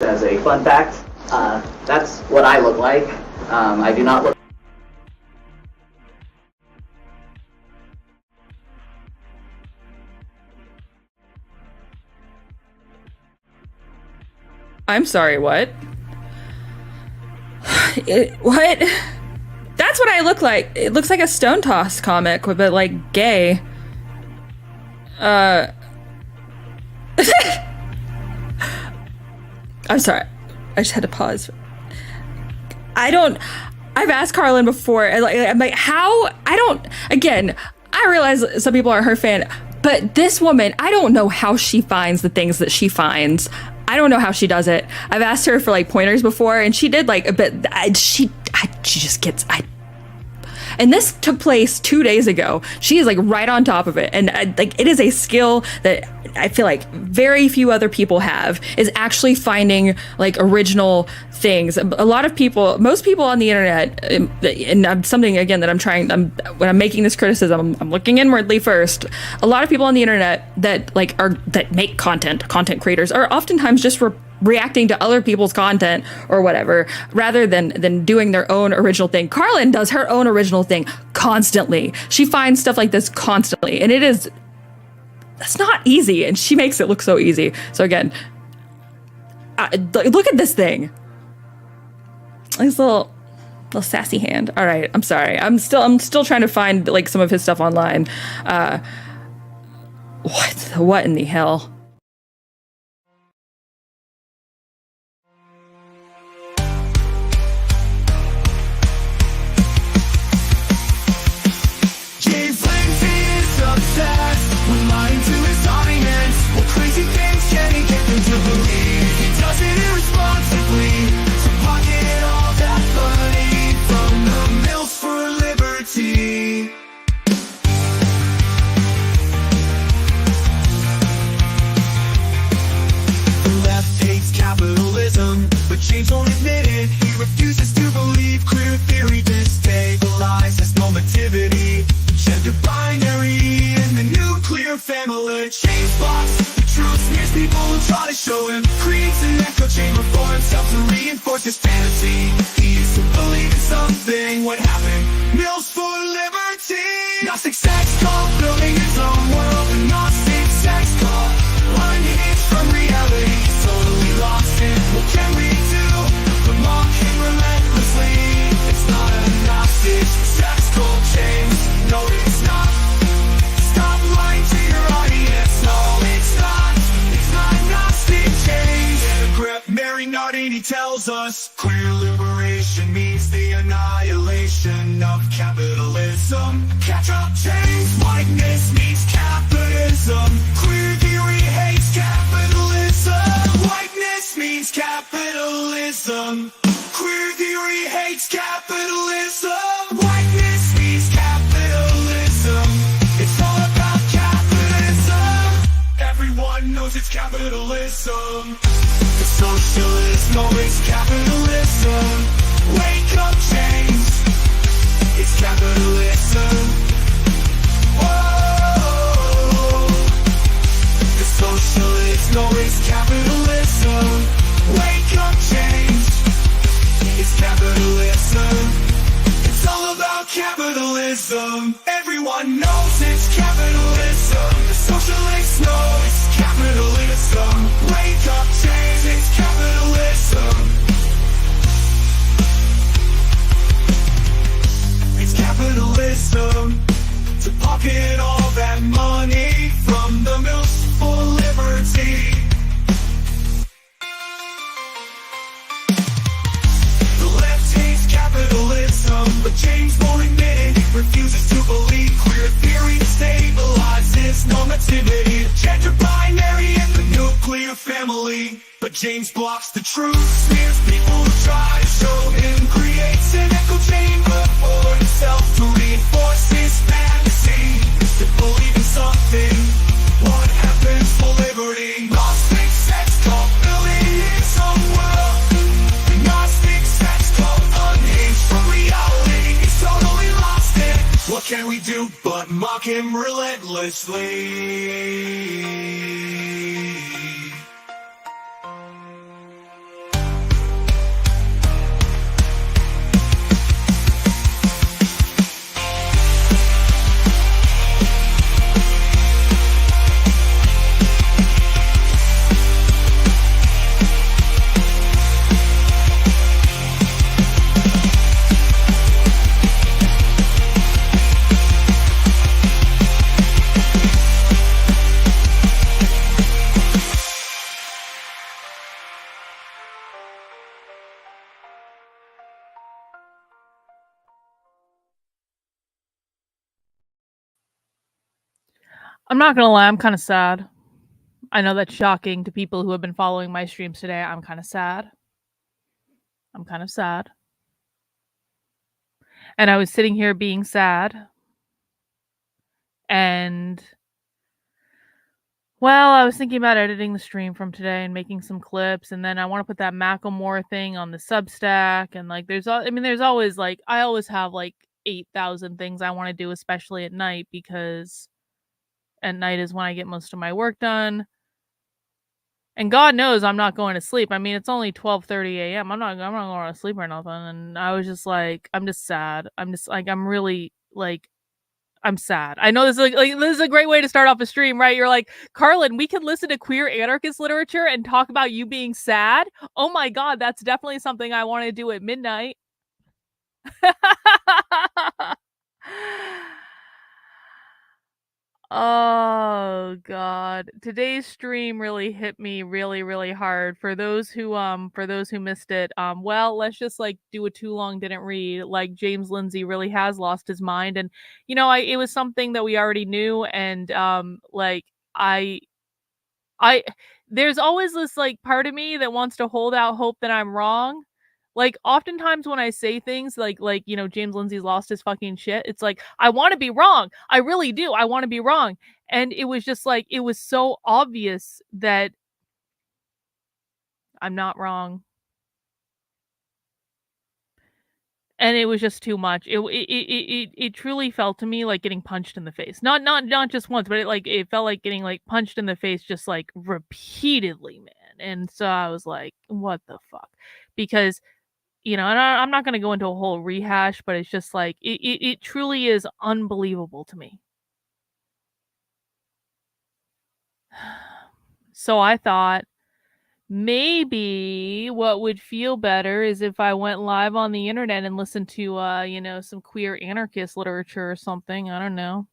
As a fun fact, that's what I look like. I do not look. I'm sorry, what? What? That's what I look like. It looks like a Stone Toss comic, but like gay. I'm sorry. I just had to pause. I've asked Carlin before, I'm like, how? Again, I realize some people are her fan, but this woman, I don't know how she finds the things that she finds. I don't know how she does it. I've asked her for like pointers before, and she did like a bit. She just gets. And this took place 2 days ago. She is like right on top of it, and like it is a skill that I feel like very few other people have, is actually finding like original things. A lot of people, most people on the internet, and something again that when I'm making this criticism, I'm looking inwardly first. A lot of people on the internet that make content creators are oftentimes just reacting to other people's content or whatever, rather than doing their own original thing. Carlin does her own original thing constantly. She finds stuff like this constantly, and that's not easy, and she makes it look so easy. So again, look at this thing. His little sassy hand. All right, I'm sorry. I'm still trying to find like some of his stuff online. What in the hell? James won't admit it, he refuses to believe queer theory destabilizes normativity, gender binary, and the nuclear family. James blocks the truth, smears people who try to show him, creates an echo chamber for himself to reinforce his fantasy. He used to believe in something, what happened? Mills for liberty. Gnostic sex cult, building his own world. A Gnostic sex cult, unhinged from reality. He's totally lost in what can we do? The mock him relentlessly. It's not a Gnostic sex cult, James. No, it's not. Stop lying to your audience. No, it's not. It's not Gnostic, James. Mary Nardini tells us queer liberation means the annihilation of capitalism. Catch up, James. Whiteness means capitalism. Queer theory hates capitalism. Whiteness means capitalism. Queer theory hates capitalism. Whiteness means capitalism. It's all about capitalism. Everyone knows it's capitalism. The socialists know it's capitalism. Wake up, James. It's capitalism. Whoa. The socialists know it's capitalism. Wake up, James. It's capitalism. It's all about capitalism. Everyone knows it's capitalism. The socialists know it's capitalism. Wake up, James. It's capitalism. It's capitalism. To pocket all that money from the mills for liberty. The left hates capitalism, but James won't admit it. He refuses to believe queer theory stabilizes normativity, gender binary, and the nuclear family. But James blocks the truth, smears people who try to show him, creates an echo chamber for himself to reinforce his fantasy. To believe in something, what happens for liberty? Gnostic sex cult, building his own world. The Gnostic sex cult, unhinged from reality. He's totally lost it. What can we do but mock him relentlessly? I'm not gonna lie, I'm kind of sad. I know that's shocking to people who have been following my streams today. I'm kind of sad. I'm kind of sad. And I was sitting here being sad. And well, I was thinking about editing the stream from today and making some clips, and then I want to put that Macklemore thing on the Substack, and like there's always like I always have like 8,000 things I want to do, especially at night, because at night is when I get most of my work done. And God knows I'm not going to sleep. I mean, it's only 12:30 a.m. I'm not going to sleep or nothing. And I was just like, I'm just sad. I'm just like, I'm really like, I'm sad. I know this is like this is a great way to start off a stream, right? You're like, Carlin, we could listen to queer anarchist literature and talk about you being sad. Oh my God, that's definitely something I want to do at midnight. Oh God. Today's stream really hit me really, really hard. For those who missed it, well, let's just like do a too long didn't read. Like James Lindsay really has lost his mind. And it was something that we already knew, and like I there's always this like part of me that wants to hold out hope that I'm wrong. Like oftentimes when I say things like James Lindsay's lost his fucking shit, it's like I want to be wrong. I really do. I want to be wrong. And it was just like it was so obvious that I'm not wrong. And it was just too much. It truly felt to me like getting punched in the face. Not just once, but it felt like getting like punched in the face just like repeatedly, man. And so I was like, what the fuck? Because and I'm not going to go into a whole rehash, but it's just like it truly is unbelievable to me. So I thought maybe what would feel better is if I went live on the internet and listened to some queer anarchist literature or something. I don't know.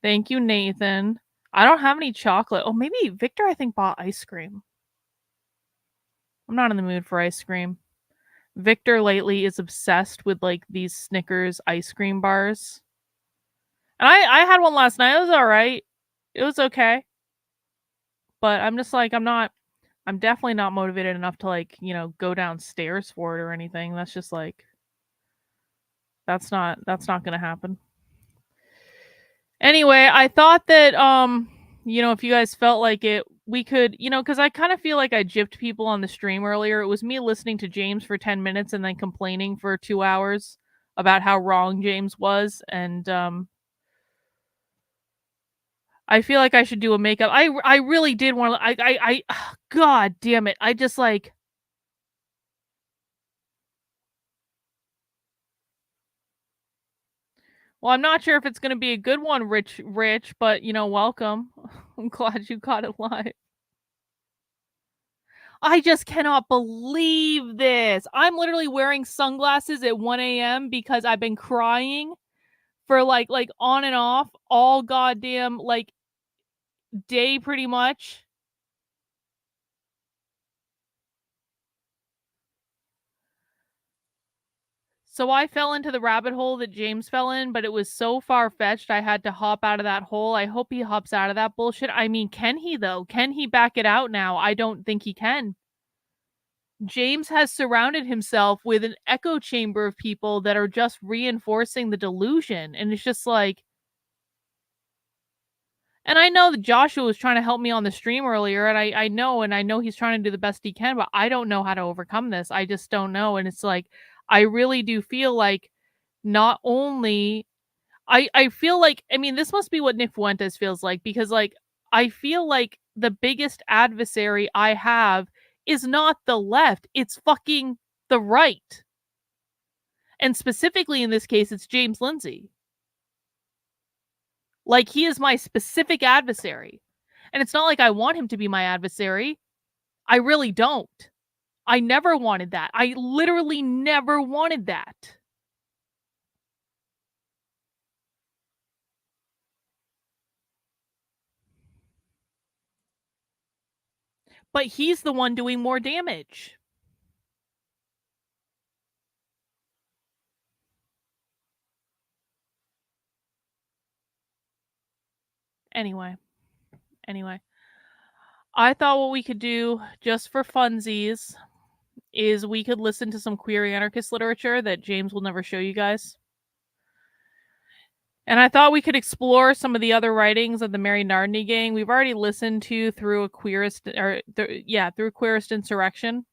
Thank you, Nathan. I don't have any chocolate. Oh, maybe Victor, I think, bought ice cream. I'm not in the mood for ice cream. Victor lately is obsessed with like these Snickers ice cream bars. And I had one last night. It was all right. It was okay. But I'm just like, I'm definitely not motivated enough to like, go downstairs for it or anything. That's just like, that's not going to happen. Anyway, I thought that, if you guys felt like it, we could, because I kind of feel like I gypped people on the stream earlier. It was me listening to James for 10 minutes and then complaining for 2 hours about how wrong James was. And, I feel like I should do a makeup. I really did want to. God damn it! I just like. Well, I'm not sure if it's gonna be a good one, Rich, but welcome. I'm glad you got it live. I just cannot believe this. I'm literally wearing sunglasses at 1 a.m. because I've been crying for like on and off all goddamn like day pretty much. So I fell into the rabbit hole that James fell in, but it was so far-fetched I had to hop out of that hole. I hope he hops out of that bullshit. I mean, can he though? Can he back it out now? I don't think he can. James has surrounded himself with an echo chamber of people that are just reinforcing the delusion. And it's just like, and I know that Joshua was trying to help me on the stream earlier, and I know he's trying to do the best he can, but I don't know how to overcome this. I just don't know. And it's like, I really do feel like not only I feel like, I mean, this must be what Nick Fuentes feels like, because like I feel like the biggest adversary I have is not the left, it's fucking the right. And specifically in this case, it's James Lindsay. Like, he is my specific adversary. And it's not like I want him to be my adversary. I really don't. I never wanted that. I literally never wanted that. But he's the one doing more damage. Anyway. I thought what we could do, just for funsies, is we could listen to some queer anarchist literature that James will never show you guys. And I thought we could explore some of the other writings of the Mary Nardini gang. We've already listened to through Queerest Insurrection.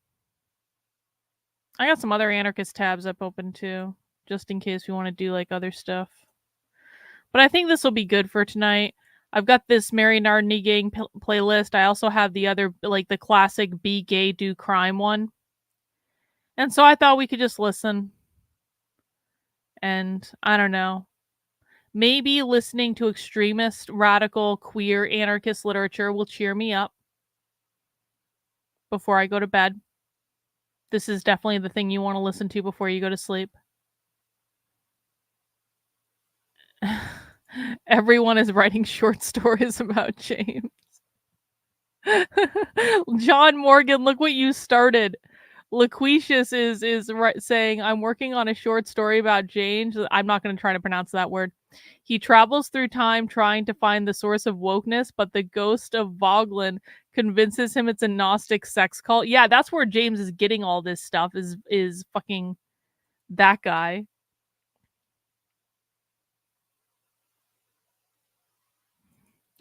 I got some other anarchist tabs up open too, just in case we want to do like other stuff. But I think this will be good for tonight. I've got this Mary Nardini gang playlist. I also have the other, like the classic Be Gay, Do Crime one. And so I thought we could just listen. And I don't know. Maybe listening to extremist, radical, queer, anarchist literature will cheer me up before I go to bed. This is definitely the thing you want to listen to before you go to sleep. Everyone is writing short stories about James. John Morgan, look what you started. Laquitius is saying, I'm working on a short story about James. I'm not going to try to pronounce that word. He travels through time trying to find the source of wokeness, but the ghost of Voglin convinces him it's a Gnostic sex cult. Yeah, that's where James is getting all this stuff, is fucking that guy.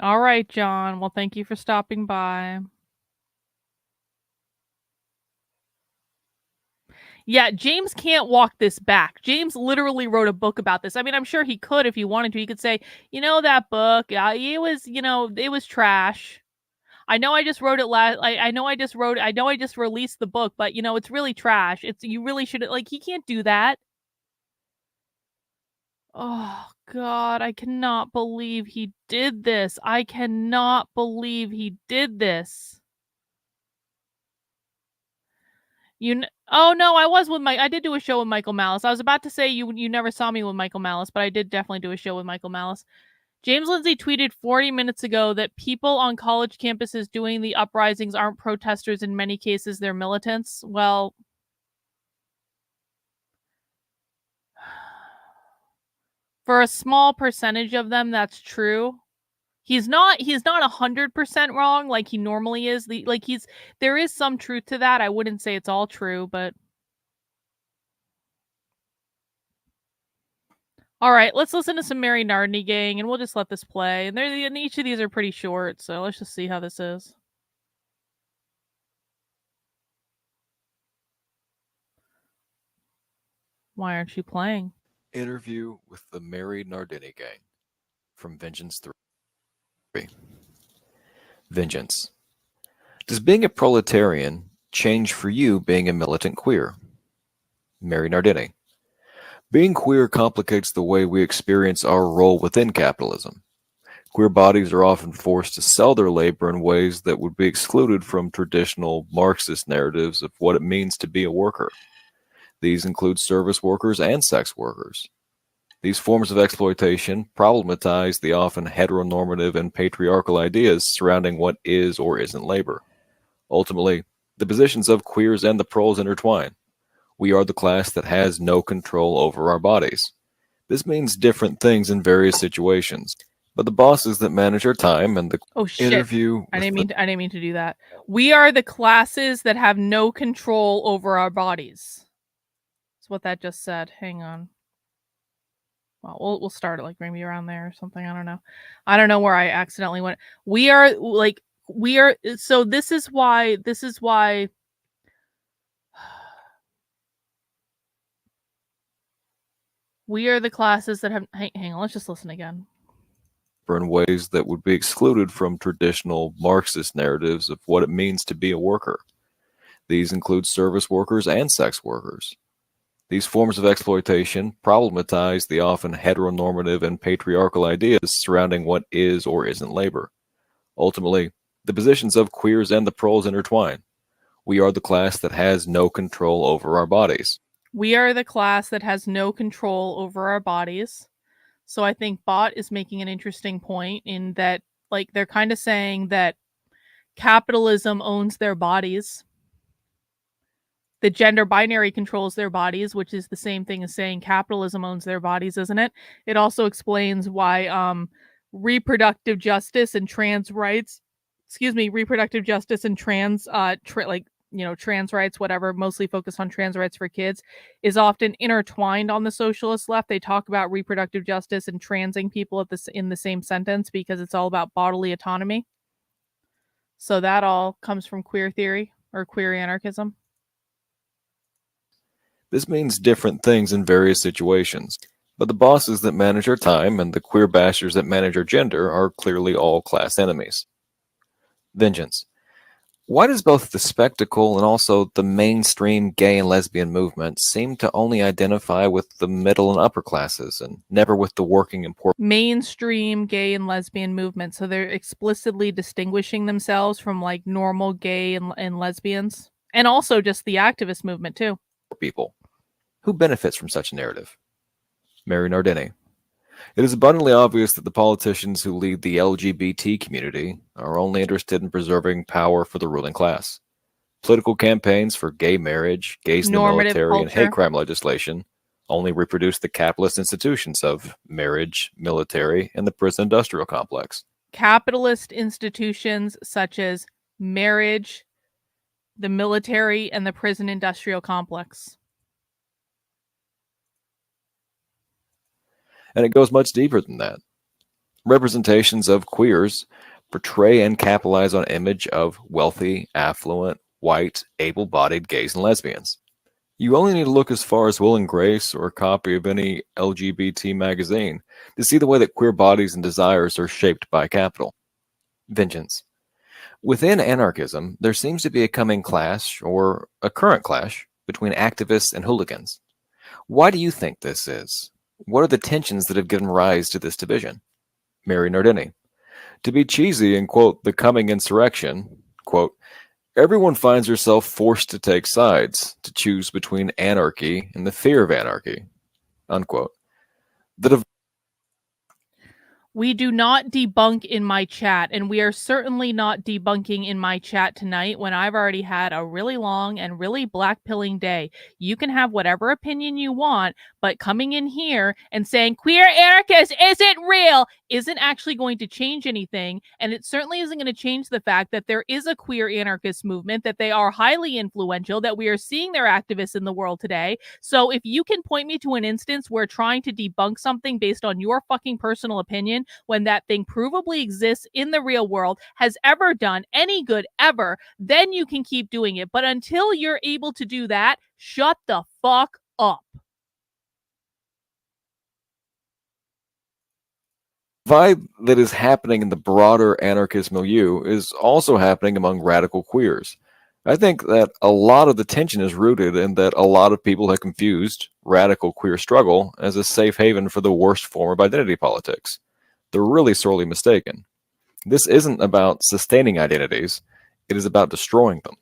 All right, John. Well, thank you for stopping by. Yeah, James can't walk this back. James literally wrote a book about this. I mean, I'm sure he could if he wanted to. He could say, that book, it was trash. I know I just wrote it I know I just released the book, but it's really trash. You really should, he can't do that. Oh God, I cannot believe he did this. I cannot believe he did this. Oh no, I did do a show with Michael Malice. I was about to say you never saw me with Michael Malice, but I did definitely do a show with Michael Malice. James Lindsay tweeted 40 minutes ago that people on college campuses doing the uprisings aren't protesters. In many cases, they're militants. Well, for a small percentage of them, that's true. He's not 100% wrong like he normally is. There is some truth to that. I wouldn't say it's all true, but all right, let's listen to some Mary Nardini gang and we'll just let this play. And each of these are pretty short, so let's just see how this is. Why aren't you playing? Interview with the Mary Nardini gang from Vengeance 3. Vengeance. Does being a proletarian change for you being a militant queer? Mary Nardini. Being queer complicates the way we experience our role within capitalism. Queer bodies are often forced to sell their labor in ways that would be excluded from traditional Marxist narratives of what it means to be a worker. These include service workers and sex workers. These forms of exploitation problematize the often heteronormative and patriarchal ideas surrounding what is or isn't labor. Ultimately, the positions of queers and the proles intertwine. We are the class that has no control over our bodies. This means different things in various situations, but the bosses that manage our time and the interview... I didn't mean to do that. We are the classes that have no control over our bodies. That's what that just said. Hang on. Well, we'll start it like maybe around there or something. I don't know. I don't know where I accidentally went. So this is why we are the classes that have, hang on, let's just listen again. In ways that would be excluded from traditional Marxist narratives of what it means to be a worker. These include service workers and sex workers. These forms of exploitation problematize the often heteronormative and patriarchal ideas surrounding what is or isn't labor. Ultimately, the positions of queers and the proles intertwine. We are the class that has no control over our bodies. We are the class that has no control over our bodies. So I think Bot is making an interesting point in that, they're kind of saying that capitalism owns their bodies. The gender binary controls their bodies, which is the same thing as saying capitalism owns their bodies, isn't it? It also explains why reproductive justice and trans rights. Reproductive justice and trans trans rights, whatever, mostly focused on trans rights for kids, is often intertwined on the socialist left. They talk about reproductive justice and transing people in the same sentence because it's all about bodily autonomy. So that all comes from queer theory or queer anarchism. This means different things in various situations, but the bosses that manage our time and the queer bashers that manage our gender are clearly all class enemies. Vengeance. Why does both the spectacle and also the mainstream gay and lesbian movement seem to only identify with the middle and upper classes and never with the working and poor? Mainstream gay and lesbian movement. So they're explicitly distinguishing themselves from like normal gay and lesbians. And also just the activist movement too. People. Who benefits from such a narrative? Mary Nardini. It is abundantly obvious that the politicians who lead the LGBT community are only interested in preserving power for the ruling class. Political campaigns for gay marriage, gays in the Normative military, and hate culture. crime legislation only reproduce the capitalist institutions of marriage, military, and the prison industrial complex. Capitalist institutions such as marriage, the military, and the prison industrial complex. And it goes much deeper than that. Representations of queers portray and capitalize on image of wealthy, affluent, white, able-bodied gays and lesbians. You only need to look as far as Will and Grace or a copy of any LGBT magazine to see the way that queer bodies and desires are shaped by capital. Vengeance. Within anarchism, there seems to be a coming clash, or a current clash, between activists and hooligans. Why do you think this is? What are the tensions that have given rise to this division? Mary Nardini. To be cheesy and quote, the coming insurrection, quote, everyone finds herself forced to take sides, to choose between anarchy and the fear of anarchy, unquote. We do not debunk in my chat, and we are certainly not debunking in my chat tonight when I've already had a really long and really black-pilling day. You can have whatever opinion you want, but coming in here and saying queer anarchist isn't real isn't actually going to change anything, and it certainly isn't going to change the fact that there is a queer anarchist movement, that they are highly influential, that we are seeing their activists in the world today. So if you can point me to an instance where trying to debunk something based on your fucking personal opinion when that thing provably exists in the real world has ever done any good ever, then you can keep doing it. But until you're able to do that, shut the fuck up. Vibe that is happening in the broader anarchist milieu is also happening among radical queers. I think that a lot of the tension is rooted in that a lot of people have confused radical queer struggle as a safe haven for the worst form of identity politics. They're really sorely mistaken. This isn't about sustaining identities, it is about destroying them.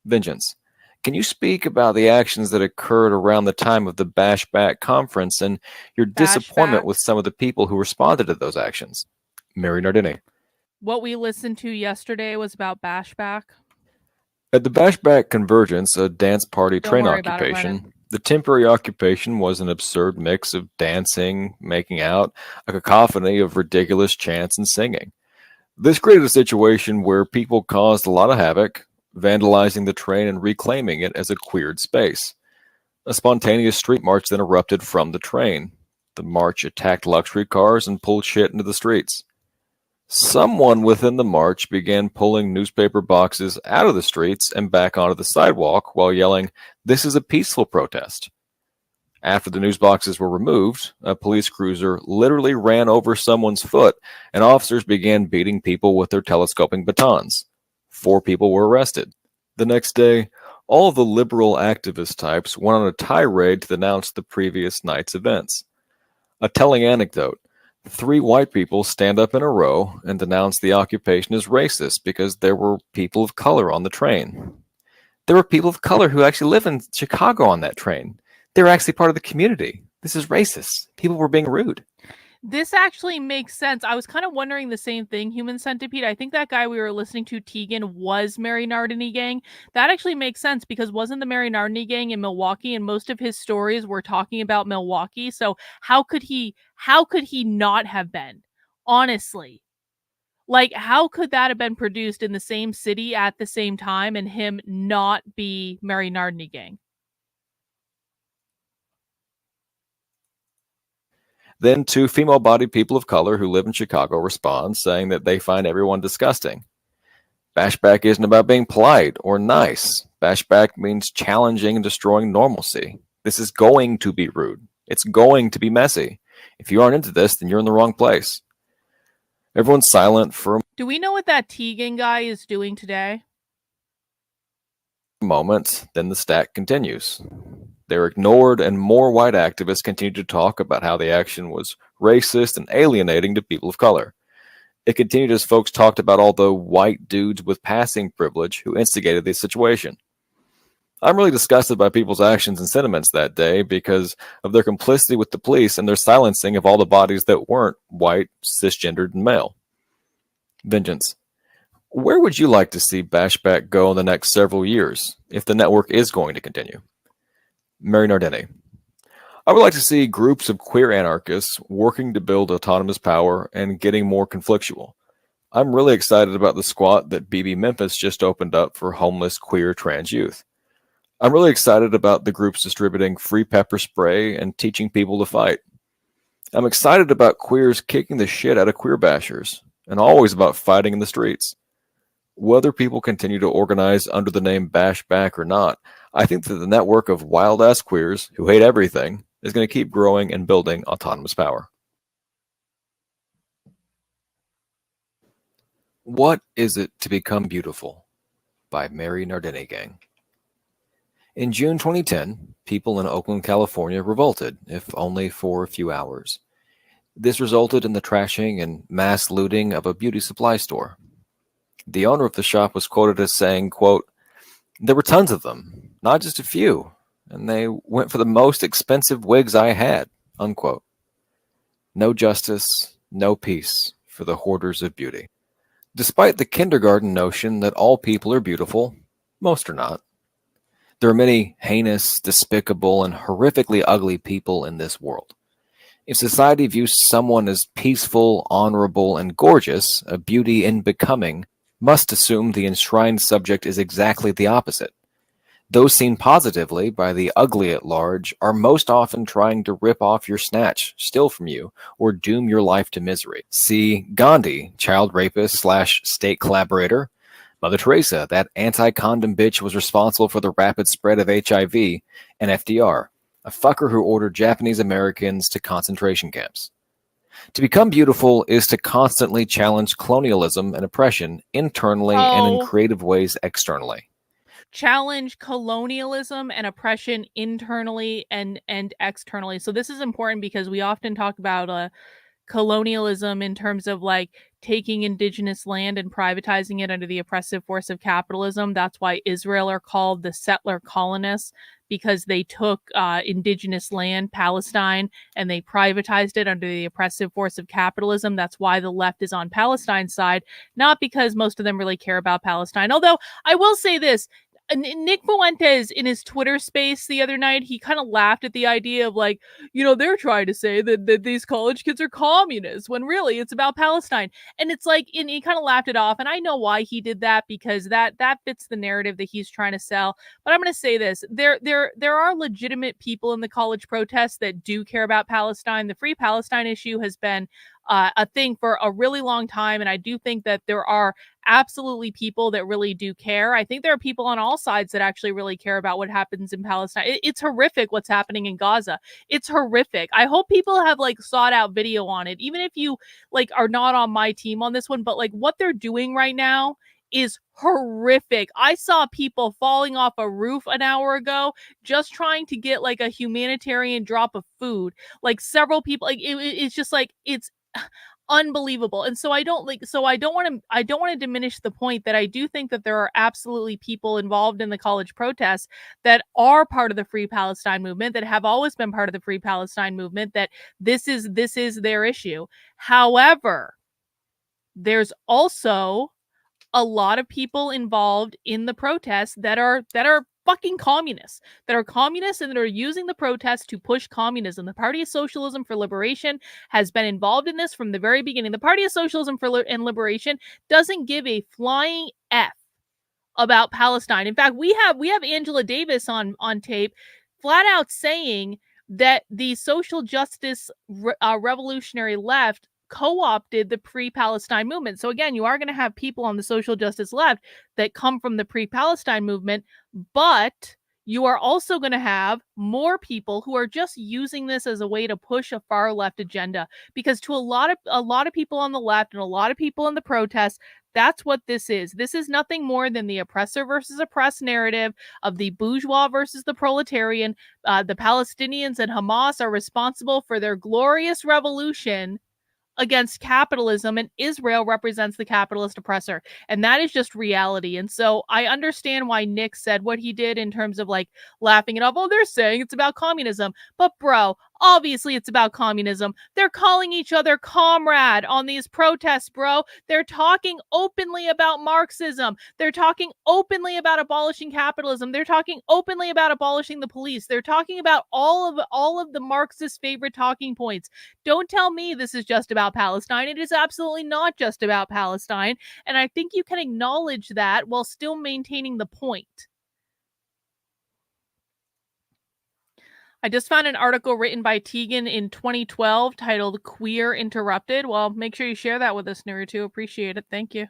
Vengeance. Can you speak about the actions that occurred around the time of the Bashback conference and your disappointment with some of the people who responded to those actions? Mary Nardini. What we listened to yesterday was about Bashback. At the Bashback Convergence, a dance party train occupation, the temporary occupation was an absurd mix of dancing, making out, a cacophony of ridiculous chants and singing. This created a situation where people caused a lot of havoc, vandalizing the train and reclaiming it as a queered space. A spontaneous street march then erupted from the train. The march attacked luxury cars and pulled shit into the streets. Someone within the march began pulling newspaper boxes out of the streets and back onto the sidewalk while yelling, "This is a peaceful protest." After the news boxes were removed, a police cruiser literally ran over someone's foot, and officers began beating people with their telescoping batons. 4 people were arrested. The next day, all of the liberal activist types went on a tirade to denounce the previous night's events. A telling anecdote: 3 white people stand up in a row and denounce the occupation as racist because there were people of color on the train. There were people of color who actually live in Chicago on that train. They were actually part of the community. This is racist. People were being rude. This actually makes sense. I was kind of wondering the same thing, Human Centipede. I think that guy we were listening to, Tegan, was Mary Nardini gang. That actually makes sense because wasn't the Mary Nardini gang in Milwaukee, and most of his stories were talking about Milwaukee. So how could he not have been? Honestly. Like, how could that have been produced in the same city at the same time and him not be Mary Nardini gang? Then two female-bodied people of color who live in Chicago respond, saying that they find everyone disgusting. Bashback isn't about being polite or nice. Bashback means challenging and destroying normalcy. This is going to be rude. It's going to be messy. If you aren't into this, then you're in the wrong place. Everyone's silent for a Do we know what that Tegan guy is doing today? moment, then the stack continues. They're ignored, and more white activists continue to talk about how the action was racist and alienating to people of color. It continued as folks talked about all the white dudes with passing privilege who instigated the situation. I'm really disgusted by people's actions and sentiments that day because of their complicity with the police and their silencing of all the bodies that weren't white, cisgendered, and male. Vengeance. Where would you like to see Bashback go in the next several years if the network is going to continue? Mary Nardini. I would like to see groups of queer anarchists working to build autonomous power and getting more conflictual. I'm really excited about the squat that BB Memphis just opened up for homeless queer trans youth. I'm really excited about the groups distributing free pepper spray and teaching people to fight. I'm excited about queers kicking the shit out of queer bashers, and always about fighting in the streets. Whether people continue to organize under the name Bashback or not, I think that the network of wild-ass queers who hate everything is going to keep growing and building autonomous power. What is it to become beautiful? By Mary Nardini Gang. In June 2010, people in Oakland, California revolted, if only for a few hours. This resulted in the trashing and mass looting of a beauty supply store. The owner of the shop was quoted as saying, quote, "There were tons of them, not just a few, and they went for the most expensive wigs I had," unquote. No justice, no peace for the hoarders of beauty. Despite the kindergarten notion that all people are beautiful, most are not. There are many heinous, despicable, and horrifically ugly people in this world. If society views someone as peaceful, honorable, and gorgeous, a beauty and becoming, must assume the enshrined subject is exactly the opposite. Those seen positively by the ugly at large are most often trying to rip off your snatch, steal from you, or doom your life to misery. See Gandhi, child rapist / state collaborator. Mother Teresa, that anti-condom bitch was responsible for the rapid spread of HIV. And FDR, a fucker who ordered Japanese Americans to concentration camps. To become beautiful is to constantly challenge colonialism and oppression internally and in creative ways externally. Challenge colonialism and oppression internally and externally. So this is important because we often talk about colonialism in terms of like taking indigenous land and privatizing it under the oppressive force of capitalism. That's why Israel are called the settler colonists, because they took indigenous land, Palestine, and they privatized it under the oppressive force of capitalism. That's why the left is on Palestine's side, not because most of them really care about Palestine. Although I will say this, Nick Fuentes in his Twitter space the other night, he kind of laughed at the idea of like, they're trying to say that these college kids are communists when really it's about Palestine. And it's like, and he kind of laughed it off. And I know why he did that, because that fits the narrative that he's trying to sell. But I'm going to say this, there are legitimate people in the college protests that do care about Palestine. The Free Palestine issue has been a thing for a really long time. And I do think that there are absolutely people that really do care. I think there are people on all sides that actually really care about what happens in Palestine. It's horrific what's happening in Gaza. It's horrific. I hope people have like sought out video on it, even if you like are not on my team on this one, but like what they're doing right now is horrific. I saw people falling off a roof an hour ago just trying to get like a humanitarian drop of food. Like several people, like it's just like it's unbelievable. And so I don't want to diminish the point that I do think that there are absolutely people involved in the college protests that are part of the Free Palestine movement, that have always been part of the Free Palestine movement, that this is their issue. However, there's also a lot of people involved in the protests that are fucking communists, and that are using the protests to push communism. The Party of Socialism for Liberation has been involved in this from the very beginning. The Party of Socialism and Liberation doesn't give a flying F about Palestine. In fact, we have Angela Davis on tape flat out saying that the social justice revolutionary left co-opted the pre-Palestine movement. So again, you are going to have people on the social justice left that come from the pre-Palestine movement, but you are also going to have more people who are just using this as a way to push a far left agenda, because to a lot of people on the left and a lot of people in the protests, that's what this is. This is nothing more than the oppressor versus oppressed narrative of the bourgeois versus the proletarian. The Palestinians and Hamas are responsible for their glorious revolution against capitalism, and Israel represents the capitalist oppressor. And that is just reality. And so I understand why Nick said what he did in terms of like laughing it off. Oh, they're saying it's about communism. But bro, obviously it's about communism. They're calling each other comrade on these protests, bro. They're talking openly about Marxism. They're talking openly about abolishing capitalism. They're talking openly about abolishing the police. They're talking about all of the Marxist favorite talking points. Don't tell me this is just about Palestine. It is absolutely not just about Palestine. And I think you can acknowledge that while still maintaining the point. I just found an article written by Tegan in 2012 titled Queer Interrupted. Well, make sure you share that with us, Naruto. Appreciate it. Thank you.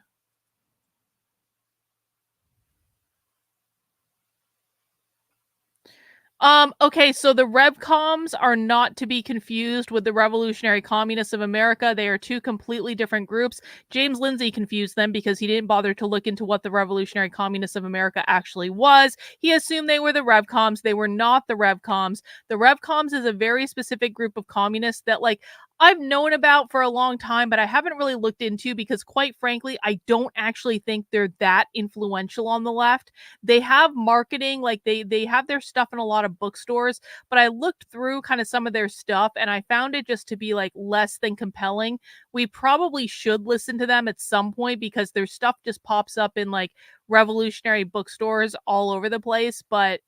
Okay, so the RevComs are not to be confused with the Revolutionary Communists of America. They are two completely different groups. James Lindsay confused them because he didn't bother to look into what the Revolutionary Communists of America actually was. He assumed they were the RevComs. They were not the RevComs. The RevComs is a very specific group of communists that, like, I've known about for a long time, but I haven't really looked into because, quite frankly, I don't actually think they're that influential on the left. They have marketing, like they have their stuff in a lot of bookstores, but I looked through kind of some of their stuff and I found it just to be like less than compelling. We probably should listen to them at some point because their stuff just pops up in like revolutionary bookstores all over the place, but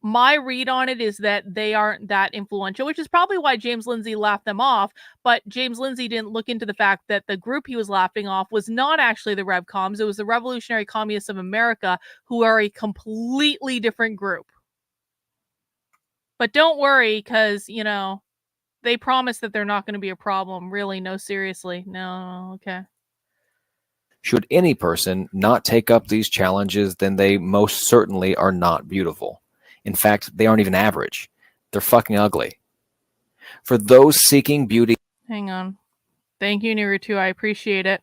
my read on it is that they aren't that influential, which is probably why James Lindsay laughed them off. But James Lindsay didn't look into the fact that the group he was laughing off was not actually the RevComs. It was the Revolutionary Communists of America, who are a completely different group. But don't worry, because, you know, they promise that they're not going to be a problem. Really, no, seriously. No, okay. Should any person not take up these challenges, then they most certainly are not beautiful. In fact, they aren't even average. They're fucking ugly. For those seeking beauty... Hang on. Thank you, Naruto. I appreciate it.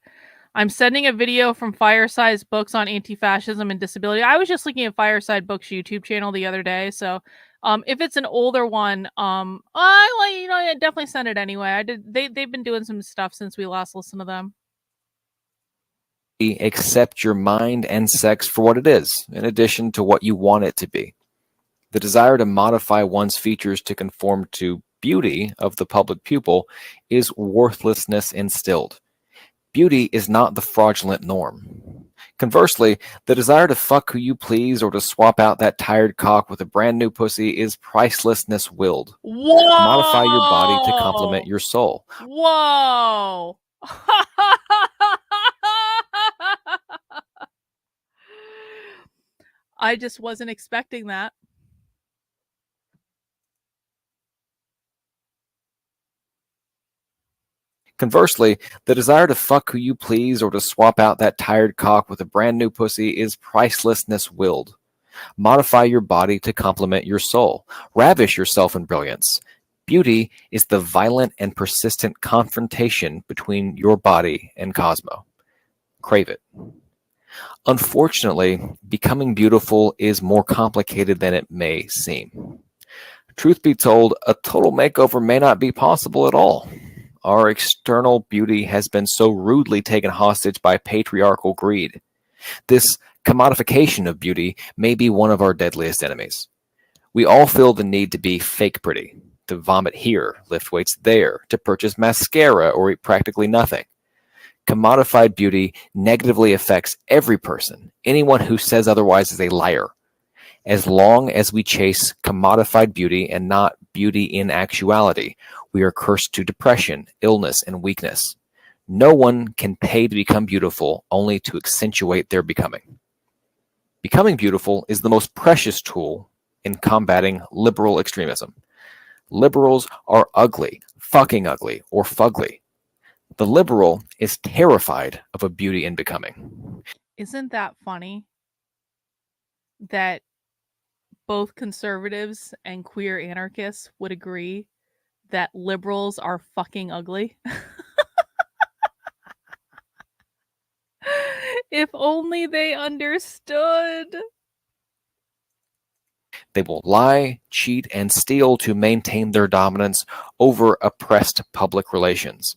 I'm sending a video from Fireside's books on anti-fascism and disability. I was just looking at Fireside Books YouTube channel the other day, so if it's an older one, I definitely send it anyway. They've been doing some stuff since we last listened to them. Accept your mind and sex for what it is, in addition to what you want it to be. The desire to modify one's features to conform to beauty of the public pupil is worthlessness instilled. Beauty is not the fraudulent norm. Conversely, the desire to fuck who you please or to swap out that tired cock with a brand new pussy is pricelessness willed. Whoa! Modify your body to complement your soul. Whoa! I just wasn't expecting that. Conversely, the desire to fuck who you please or to swap out that tired cock with a brand new pussy is pricelessness willed. Modify your body to complement your soul. Ravish yourself in brilliance. Beauty is the violent and persistent confrontation between your body and Cosmo. Crave it. Unfortunately, becoming beautiful is more complicated than it may seem. Truth be told, a total makeover may not be possible at all. Our external beauty has been so rudely taken hostage by patriarchal greed. This commodification of beauty may be one of our deadliest enemies. We all feel the need to be fake pretty, to vomit here, lift weights there, to purchase mascara or eat practically nothing. Commodified beauty negatively affects every person. Anyone who says otherwise is a liar. As long as we chase commodified beauty and not beauty in actuality, we are cursed to depression, illness, and weakness. No one can pay to become beautiful, only to accentuate their becoming. Becoming beautiful is the most precious tool in combating liberal extremism. Liberals are ugly, fucking ugly, or fugly. The liberal is terrified of a beauty in becoming. Isn't that funny? That both conservatives and queer anarchists would agree that liberals are fucking ugly. If only they understood. They will lie, cheat, and steal to maintain their dominance over oppressed public relations.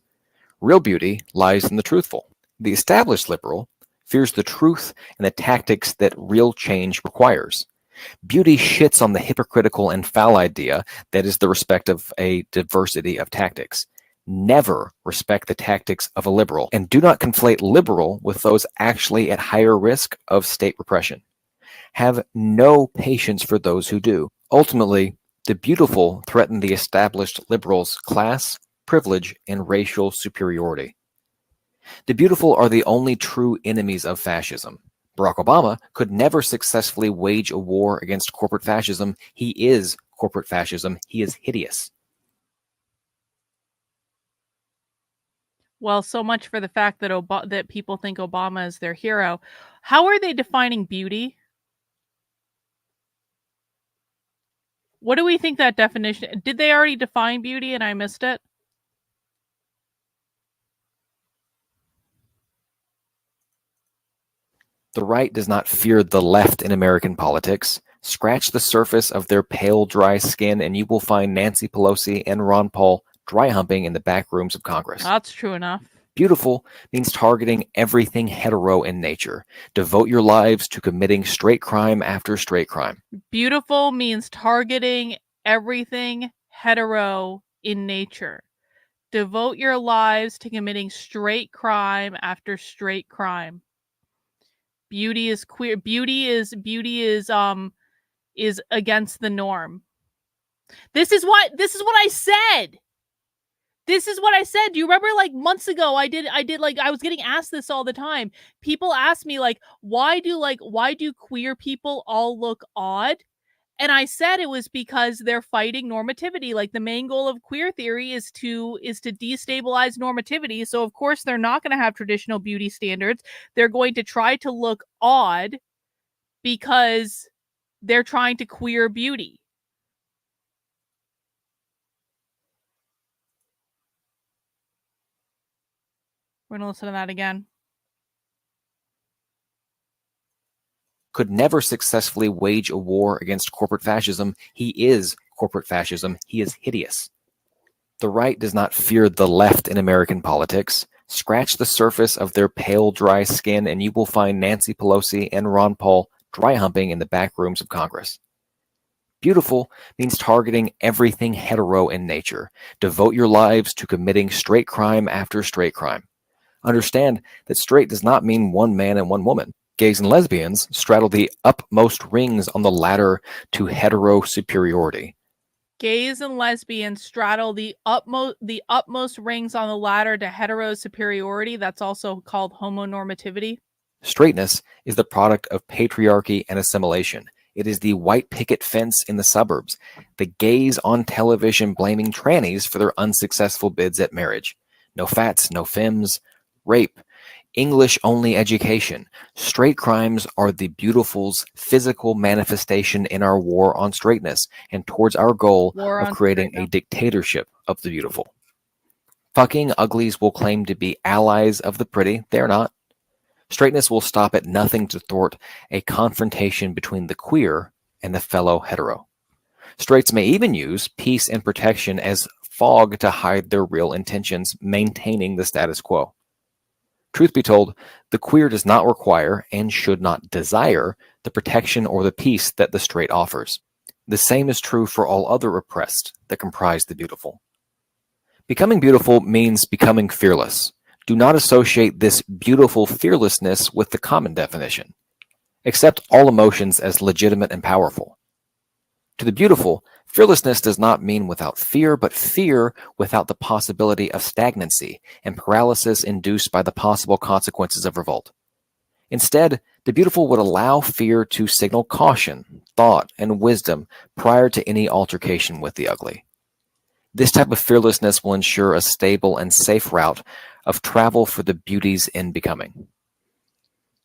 Real beauty lies in the truthful. The established liberal fears the truth and the tactics that real change requires. Beauty shits on the hypocritical and foul idea that is the respect of a diversity of tactics. Never respect the tactics of a liberal, and do not conflate liberal with those actually at higher risk of state repression. Have no patience for those who do. Ultimately, the beautiful threaten the established liberals' class, privilege, and racial superiority. The beautiful are the only true enemies of fascism. Barack Obama could never successfully wage a war against corporate fascism. He is corporate fascism. He is hideous. Well, so much for the fact that that people think Obama is their hero. How are they defining beauty? What do we think that definition? Did they already define beauty and I missed it? The right does not fear the left in American politics. Scratch the surface of their pale, dry skin, and you will find Nancy Pelosi and Ron Paul dry humping in the back rooms of Congress. That's true enough. Beautiful means targeting everything hetero in nature. Devote your lives to committing straight crime after straight crime. Beautiful means targeting everything hetero in nature. Devote your lives to committing straight crime after straight crime. Beauty is queer. Beauty is against the norm. This is what I said. This is what I said. Do you remember like months ago I was getting asked this all the time. People ask me like why do queer people all look odd? And I said it was because they're fighting normativity. Like the main goal of queer theory is to destabilize normativity. So of course they're not going to have traditional beauty standards. They're going to try to look odd because they're trying to queer beauty. We're going to listen to that again. Could never successfully wage a war against corporate fascism. He is corporate fascism. He is hideous. The right does not fear the left in American politics. Scratch the surface of their pale, dry skin, and you will find Nancy Pelosi and Ron Paul dry humping in the back rooms of Congress. Beautiful means targeting everything hetero in nature. Devote your lives to committing straight crime after straight crime. Understand that straight does not mean one man and one woman. Gays and lesbians straddle the upmost rings on the ladder to hetero superiority. Gays and lesbians straddle the utmost rings on the ladder to hetero superiority. That's also called homonormativity. Straightness is the product of patriarchy and assimilation. It is the white picket fence in the suburbs, the gays on television blaming trannies for their unsuccessful bids at marriage. No fats, no femmes, rape, English-only education. Straight crimes are the beautiful's physical manifestation in our war on straightness and towards our goal of creating a dictatorship of the beautiful. Fucking uglies will claim to be allies of the pretty. They're not. Straightness will stop at nothing to thwart a confrontation between the queer and the fellow hetero. Straights may even use peace and protection as fog to hide their real intentions, maintaining the status quo. Truth be told, the queer does not require and should not desire the protection or the peace that the straight offers. The same is true for all other oppressed that comprise the beautiful. Becoming beautiful means becoming fearless. Do not associate this beautiful fearlessness with the common definition. Accept all emotions as legitimate and powerful. To the beautiful, fearlessness does not mean without fear, but fear without the possibility of stagnancy and paralysis induced by the possible consequences of revolt. Instead, the beautiful would allow fear to signal caution, thought, and wisdom prior to any altercation with the ugly. This type of fearlessness will ensure a stable and safe route of travel for the beauties in becoming.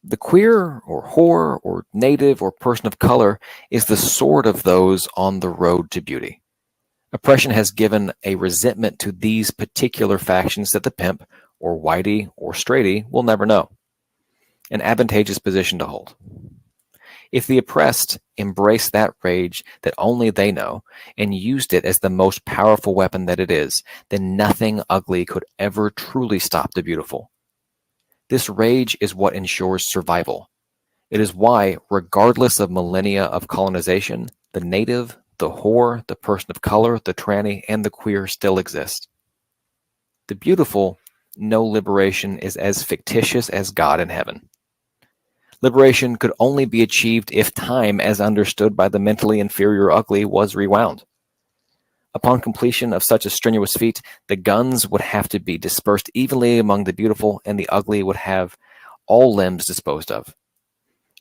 The queer, or whore, or native, or person of color is the sword of those on the road to beauty. Oppression has given a resentment to these particular factions that the pimp, or whitey, or straighty will never know. An advantageous position to hold. If the oppressed embraced that rage that only they know and used it as the most powerful weapon that it is, then nothing ugly could ever truly stop the beautiful. This rage is what ensures survival. It is why, regardless of millennia of colonization, the native, the whore, the person of color, the tranny, and the queer still exist. The beautiful know liberation is as fictitious as God in heaven. Liberation could only be achieved if time, as understood by the mentally inferior ugly, was rewound. Upon completion of such a strenuous feat, the guns would have to be dispersed evenly among the beautiful, and the ugly would have all limbs disposed of.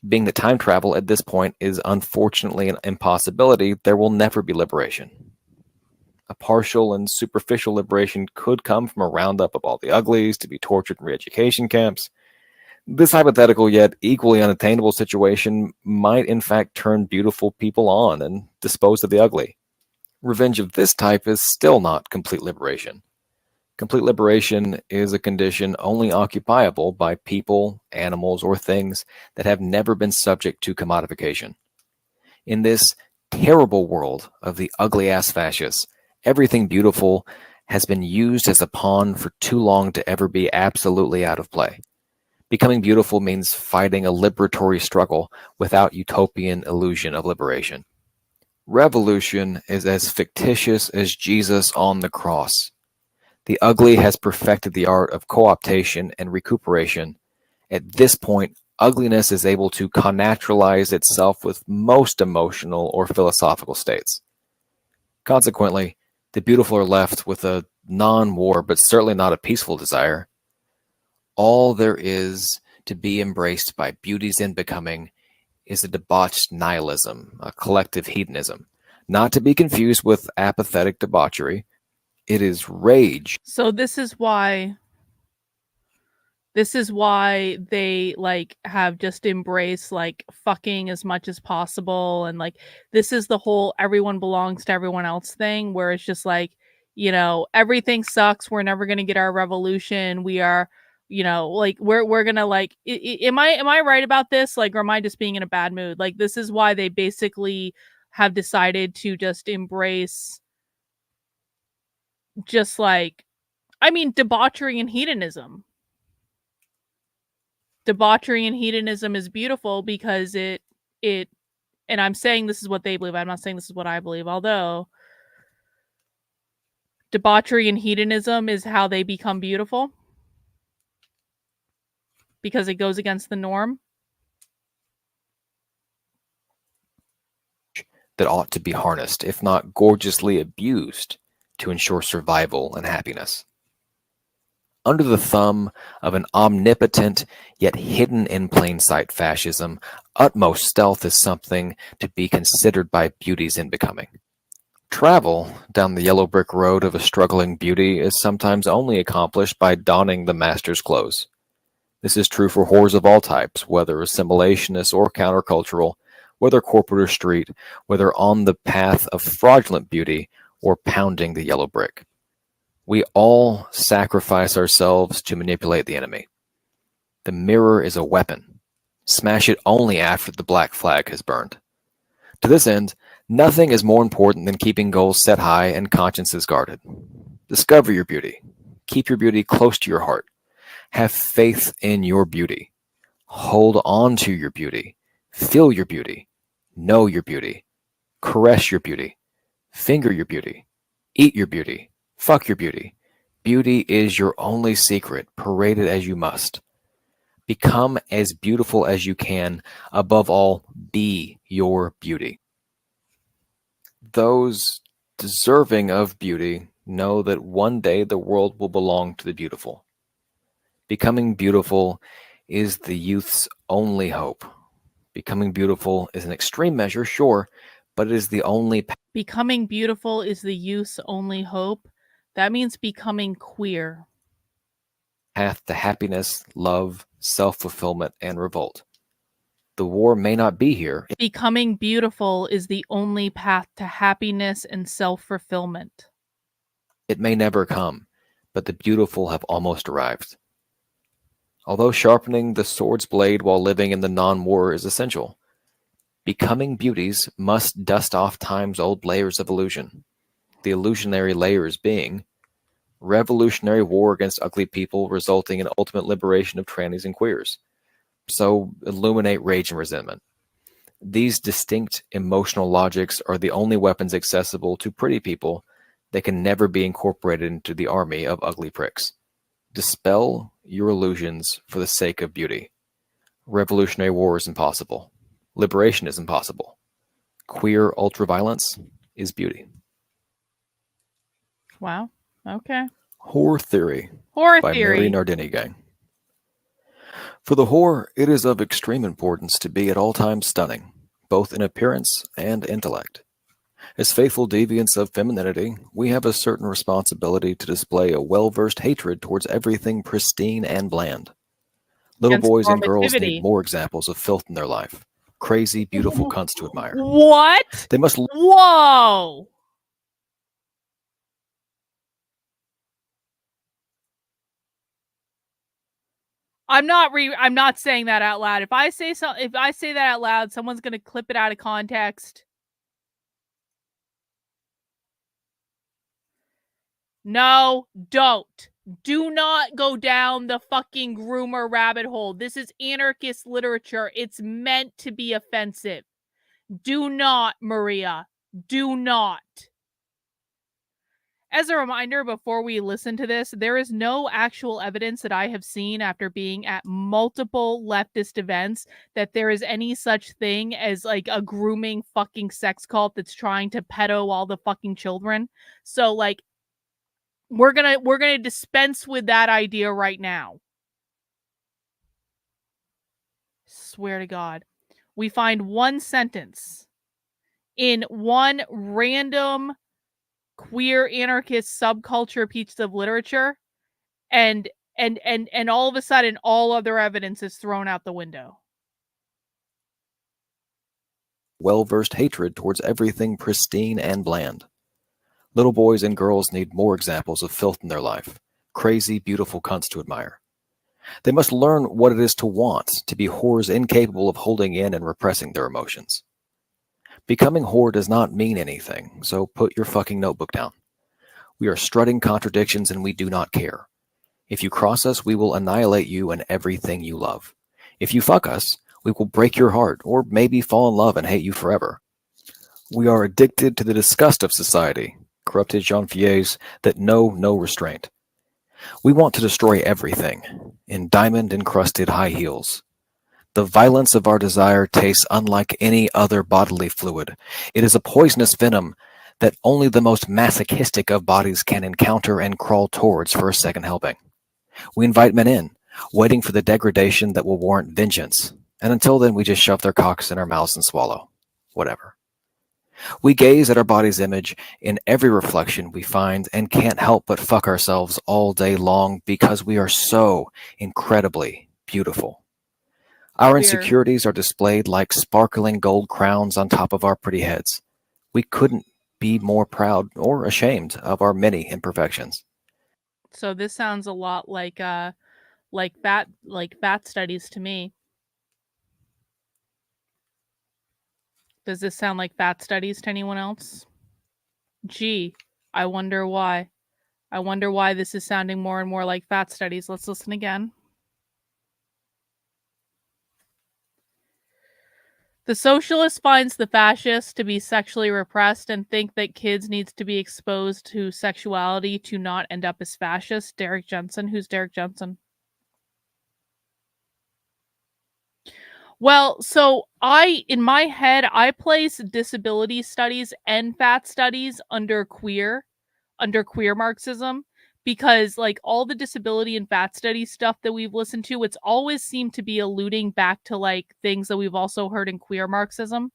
Being that time travel at this point is unfortunately an impossibility, there will never be liberation. A partial and superficial liberation could come from a roundup of all the uglies to be tortured in re-education camps. This hypothetical yet equally unattainable situation might in fact turn beautiful people on and dispose of the ugly. Revenge of this type is still not complete liberation. Complete liberation is a condition only occupiable by people, animals, or things that have never been subject to commodification. In this terrible world of the ugly-ass fascists, everything beautiful has been used as a pawn for too long to ever be absolutely out of play. Becoming beautiful means fighting a liberatory struggle without utopian illusion of liberation. Revolution is as fictitious as Jesus on the cross. The ugly has perfected the art of co-optation and recuperation. At this point, ugliness is able to connaturalize itself with most emotional or philosophical states. Consequently, the beautiful are left with a non-war but certainly not a peaceful desire. All there is to be embraced by beauties in becoming is a debauched nihilism, a collective hedonism, not to be confused with apathetic debauchery. It is rage. So this is why they like have just embraced like fucking as much as possible, and like this is the whole everyone belongs to everyone else thing, where it's just like, you know, everything sucks, we're never going to get our revolution, we are, you know, like we're going to like am I right about this, like, or am I just being in a bad mood? Like, this is why they basically have decided to just embrace just like, I mean, debauchery and hedonism. Debauchery and hedonism is beautiful because it and I'm saying this is what they believe, I'm not saying this is what I believe, although debauchery and hedonism is how they become beautiful because it goes against the norm. That ought to be harnessed, if not gorgeously abused, to ensure survival and happiness. Under the thumb of an omnipotent yet hidden in plain sight fascism, utmost stealth is something to be considered by beauties in becoming. Travel down the yellow brick road of a struggling beauty is sometimes only accomplished by donning the master's clothes. This is true for whores of all types, whether assimilationist or countercultural, whether corporate or street, whether on the path of fraudulent beauty or pounding the yellow brick. We all sacrifice ourselves to manipulate the enemy. The mirror is a weapon. Smash it only after the black flag has burned. To this end, nothing is more important than keeping goals set high and consciences guarded. Discover your beauty. Keep your beauty close to your heart. Have faith in your beauty. Hold on to your beauty. Feel your beauty. Know your beauty. Caress your beauty. Finger your beauty. Eat your beauty. Fuck your beauty. Beauty is your only secret, paraded as you must. Become as beautiful as you can. Above all, be your beauty. Those deserving of beauty know that one day the world will belong to the beautiful. Becoming beautiful is the youth's only hope. Becoming beautiful is an extreme measure, sure, but it is the only Becoming beautiful is the youth's only hope. That means becoming queer. path to happiness, love, self-fulfillment, and revolt. The war may not be here. Becoming beautiful is the only path to happiness and self-fulfillment. It may never come, but the beautiful have almost arrived. Although sharpening the sword's blade while living in the non-war is essential, becoming beauties must dust off time's old layers of illusion. The illusionary layers being revolutionary war against ugly people resulting in ultimate liberation of trannies and queers. So illuminate rage and resentment. These distinct emotional logics are the only weapons accessible to pretty people that can never be incorporated into the army of ugly pricks. Dispel your illusions for the sake of beauty. Revolutionary war is impossible. Liberation is impossible. Queer ultraviolence is beauty. Wow. Okay. Whore Theory Horror by Mary theory. Nardini Gang. For the whore, it is of extreme importance to be at all times stunning, both in appearance and intellect. As faithful deviants of femininity, we have a certain responsibility to display a well-versed hatred towards everything pristine and bland. Little Against boys and girls normativity. need more examples of filth in their life. Crazy, beautiful cunts to admire. What? They must Whoa. I'm not saying that out loud. If I say that out loud, someone's going to clip it out of context. No, don't. Do not go down the fucking groomer rabbit hole. This is anarchist literature. It's meant to be offensive. Do not, Maria. Do not. As a reminder, before we listen to this, there is no actual evidence that I have seen after being at multiple leftist events that there is any such thing as like a grooming fucking sex cult that's trying to pedo all the fucking children. So like we're gonna dispense with that idea right now. Swear to God. We find one sentence in one random queer anarchist subculture piece of literature, and all of a sudden all other evidence is thrown out the window. well-versed hatred towards everything pristine and bland. Little boys and girls need more examples of filth in their life. Crazy, beautiful cunts to admire. They must learn what it is to want, to be whores incapable of holding in and repressing their emotions. Becoming whore does not mean anything, so put your fucking notebook down. We are strutting contradictions and we do not care. If you cross us, we will annihilate you and everything you love. If you fuck us, we will break your heart, or maybe fall in love and hate you forever. We are addicted to the disgust of society, corrupted Jean-Fiers that know no restraint. We want to destroy everything, in diamond-encrusted high heels. The violence of our desire tastes unlike any other bodily fluid. It is a poisonous venom that only the most masochistic of bodies can encounter and crawl towards for a second helping. We invite men in, waiting for the degradation that will warrant vengeance, and until then we just shove their cocks in our mouths and swallow. Whatever. We gaze at our body's image in every reflection we find and can't help but fuck ourselves all day long because we are so incredibly beautiful. Our Queer. insecurities are displayed like sparkling gold crowns on top of our pretty heads. We couldn't be more proud or ashamed of our many imperfections. So this sounds a lot like fat studies to me. Does this sound like fat studies to anyone else? Gee, I wonder why. I wonder why this is sounding more and more like fat studies. Let's listen again. The socialist finds the fascist to be sexually repressed and think that kids needs to be exposed to sexuality to not end up as fascists. Derek Jensen. Who's Derek Jensen? Well, so in my head, I place disability studies and fat studies under queer Marxism, because like all the disability and fat study stuff that we've listened to, it's always seemed to be alluding back to like things that we've also heard in queer Marxism.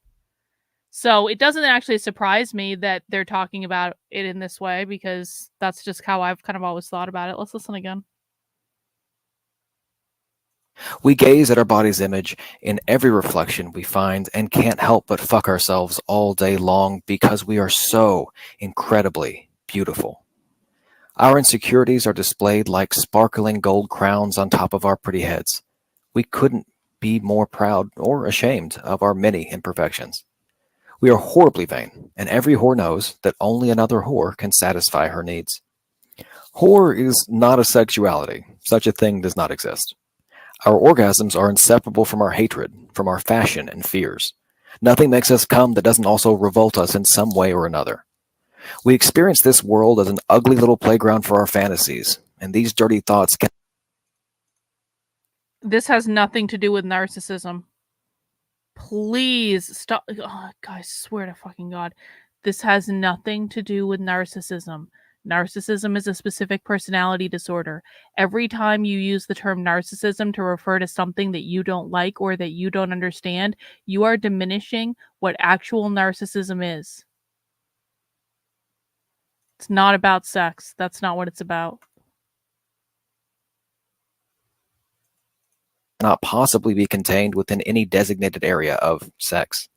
So it doesn't actually surprise me that they're talking about it in this way, because that's just how I've kind of always thought about it. Let's listen again. We gaze at our body's image in every reflection we find and can't help but fuck ourselves all day long because we are so incredibly beautiful. Our insecurities are displayed like sparkling gold crowns on top of our pretty heads. We couldn't be more proud or ashamed of our many imperfections. We are horribly vain, and every whore knows that only another whore can satisfy her needs. Whore is not a sexuality. Such a thing does not exist. Our orgasms are inseparable from our hatred, from our fashion and fears. Nothing makes us come that doesn't also revolt us in some way or another. We experience this world as an ugly little playground for our fantasies, and these dirty thoughts can... This has nothing to do with narcissism. Please stop. Oh, guys, swear to fucking God. This has nothing to do with narcissism. Narcissism is a specific personality disorder. Every time you use the term narcissism to refer to something that you don't like or that you don't understand, you are diminishing what actual narcissism is. It's not about sex. That's not what it's about. Not possibly be contained within any designated area of sex.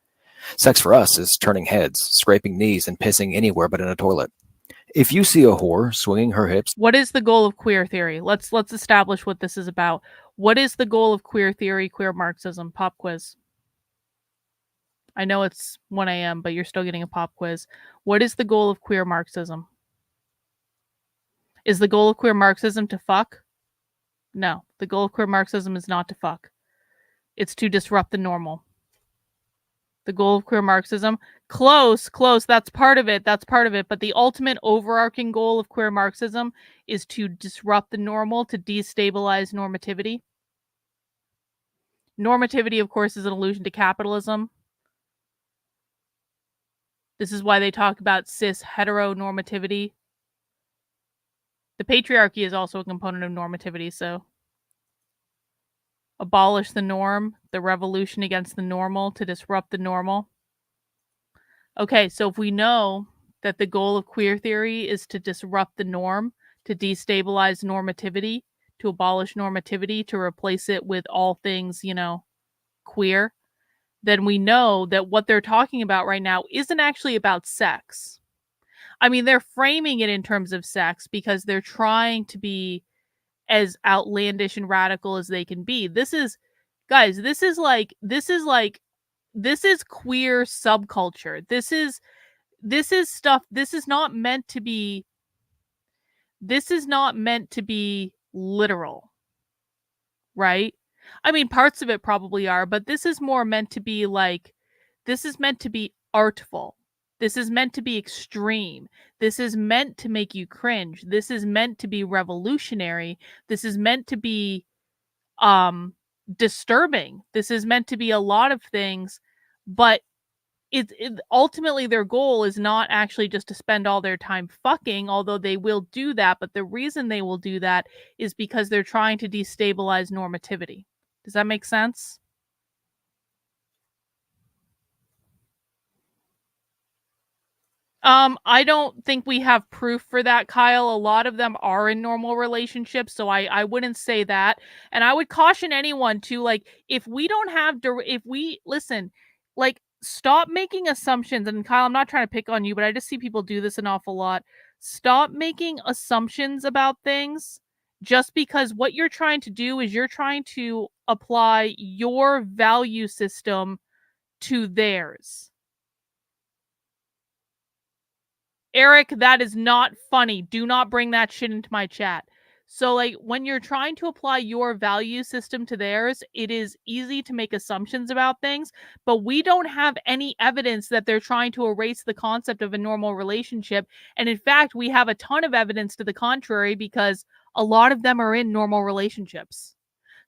Sex for us is turning heads, scraping knees, and pissing anywhere but in a toilet. If you see a whore swinging her hips... What is the goal of queer theory? Let's establish what this is about. What is the goal of queer theory, queer Marxism? Pop quiz. I know it's 1 a.m., but you're still getting a pop quiz. What is the goal of queer Marxism? Is the goal of queer Marxism to fuck? No, the goal of queer Marxism is not to fuck. It's to disrupt the normal. The goal of queer Marxism, close, that's part of it, but the ultimate overarching goal of queer Marxism is to disrupt the normal, to destabilize normativity. Normativity, of course, is an allusion to capitalism. This is why they talk about cis heteronormativity. The patriarchy is also a component of normativity, so abolish the norm, the revolution against the normal, to disrupt the normal. Okay, so if we know that the goal of queer theory is to disrupt the norm, to destabilize normativity, to abolish normativity, to replace it with all things, queer, then we know that what they're talking about right now isn't actually about sex. I mean, they're framing it in terms of sex because they're trying to be as outlandish and radical as they can be. This is queer subculture. This is stuff. This is not meant to be literal, right? I mean, parts of it probably are, but this is more meant to be artful. This is meant to be extreme. This is meant to make you cringe. This is meant to be revolutionary. This is meant to be disturbing. This is meant to be a lot of things, but it ultimately their goal is not actually just to spend all their time fucking, although they will do that, but the reason they will do that is because they're trying to destabilize normativity. Does that make sense? I don't think we have proof for that, Kyle. A lot of them are in normal relationships, so I wouldn't say that. And I would caution anyone to, like, stop making assumptions. And Kyle, I'm not trying to pick on you, but I just see people do this an awful lot. Stop making assumptions about things just because what you're trying to do is you're trying to apply your value system to theirs. Eric, that is not funny. Do not bring that shit into my chat. So, like, when you're trying to apply your value system to theirs, it is easy to make assumptions about things, but we don't have any evidence that they're trying to erase the concept of a normal relationship. And in fact, we have a ton of evidence to the contrary because a lot of them are in normal relationships.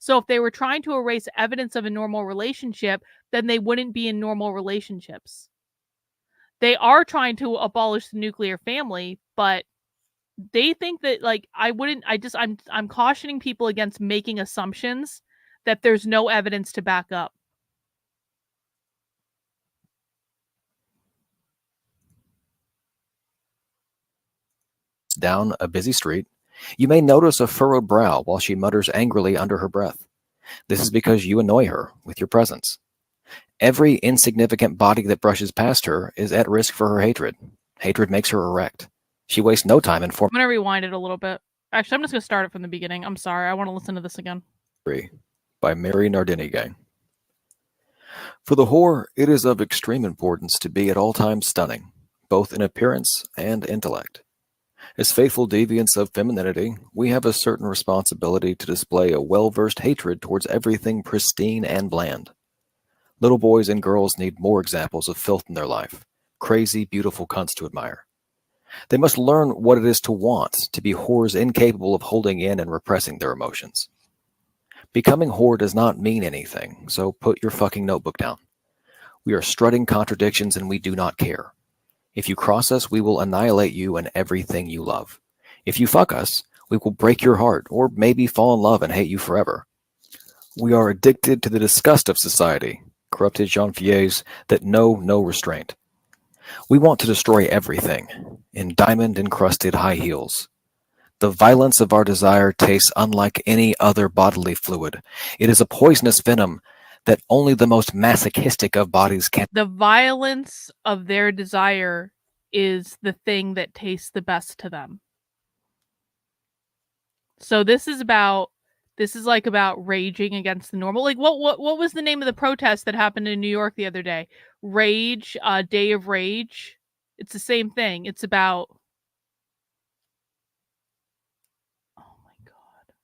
So if they were trying to erase evidence of a normal relationship, then they wouldn't be in normal relationships. They are trying to abolish the nuclear family, but they think that, like, I'm cautioning people against making assumptions that there's no evidence to back up. Down a busy street, you may notice a furrowed brow while she mutters angrily under her breath. This is because you annoy her with your presence. Every insignificant body that brushes past her is at risk for her hatred. Hatred makes her erect. She wastes no time in I'm gonna rewind it a little bit. Actually, I'm just gonna start it from the beginning. I'm sorry. I want to listen to this again. by Mary Nardini Gang. For the whore, it is of extreme importance to be at all times stunning, both in appearance and intellect. As faithful deviants of femininity, we have a certain responsibility to display a well-versed hatred towards everything pristine and bland. Little boys and girls need more examples of filth in their life, crazy, beautiful cunts to admire. They must learn what it is to want, to be whores incapable of holding in and repressing their emotions. Becoming whore does not mean anything, so put your fucking notebook down. We are strutting contradictions and we do not care. If you cross us, we will annihilate you and everything you love. If you fuck us, we will break your heart, or maybe fall in love and hate you forever. We are addicted to the disgust of society, corrupted Jean-Fiers that know no restraint. We want to destroy everything, in diamond-encrusted high heels. The violence of our desire tastes unlike any other bodily fluid. It is a poisonous venom that only the most masochistic of bodies can. The violence of their desire is the thing that tastes the best to them. So this is about raging against the normal. Like what was the name of the protest that happened in New York the other day? Rage, Day of Rage. It's the same thing. It's about, oh my God.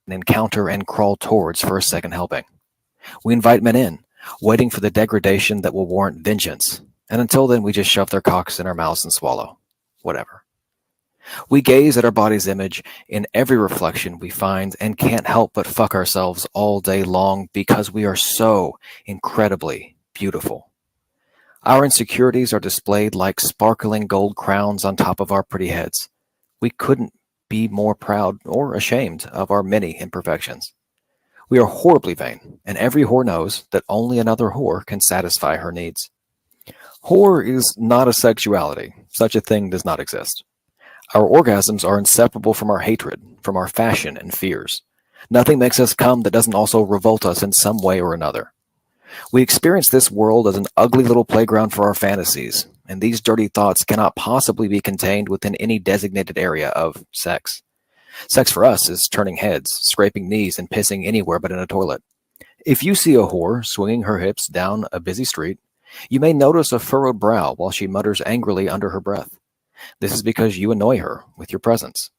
Encounter and crawl towards for a second helping. We invite men in, waiting for the degradation that will warrant vengeance, and until then we just shove their cocks in our mouths and swallow. Whatever. We gaze at our body's image in every reflection we find and can't help but fuck ourselves all day long because we are so incredibly beautiful. Our insecurities are displayed like sparkling gold crowns on top of our pretty heads. We couldn't be more proud or ashamed of our many imperfections. We are horribly vain, and every whore knows that only another whore can satisfy her needs. Whore is not a sexuality. Such a thing does not exist. Our orgasms are inseparable from our hatred, from our fashion and fears. Nothing makes us come that doesn't also revolt us in some way or another. We experience this world as an ugly little playground for our fantasies, and these dirty thoughts cannot possibly be contained within any designated area of sex. Sex for us is turning heads, scraping knees, and pissing anywhere but in a toilet. If you see a whore swinging her hips down a busy street, you may notice a furrowed brow while she mutters angrily under her breath. This is because you annoy her with your presence.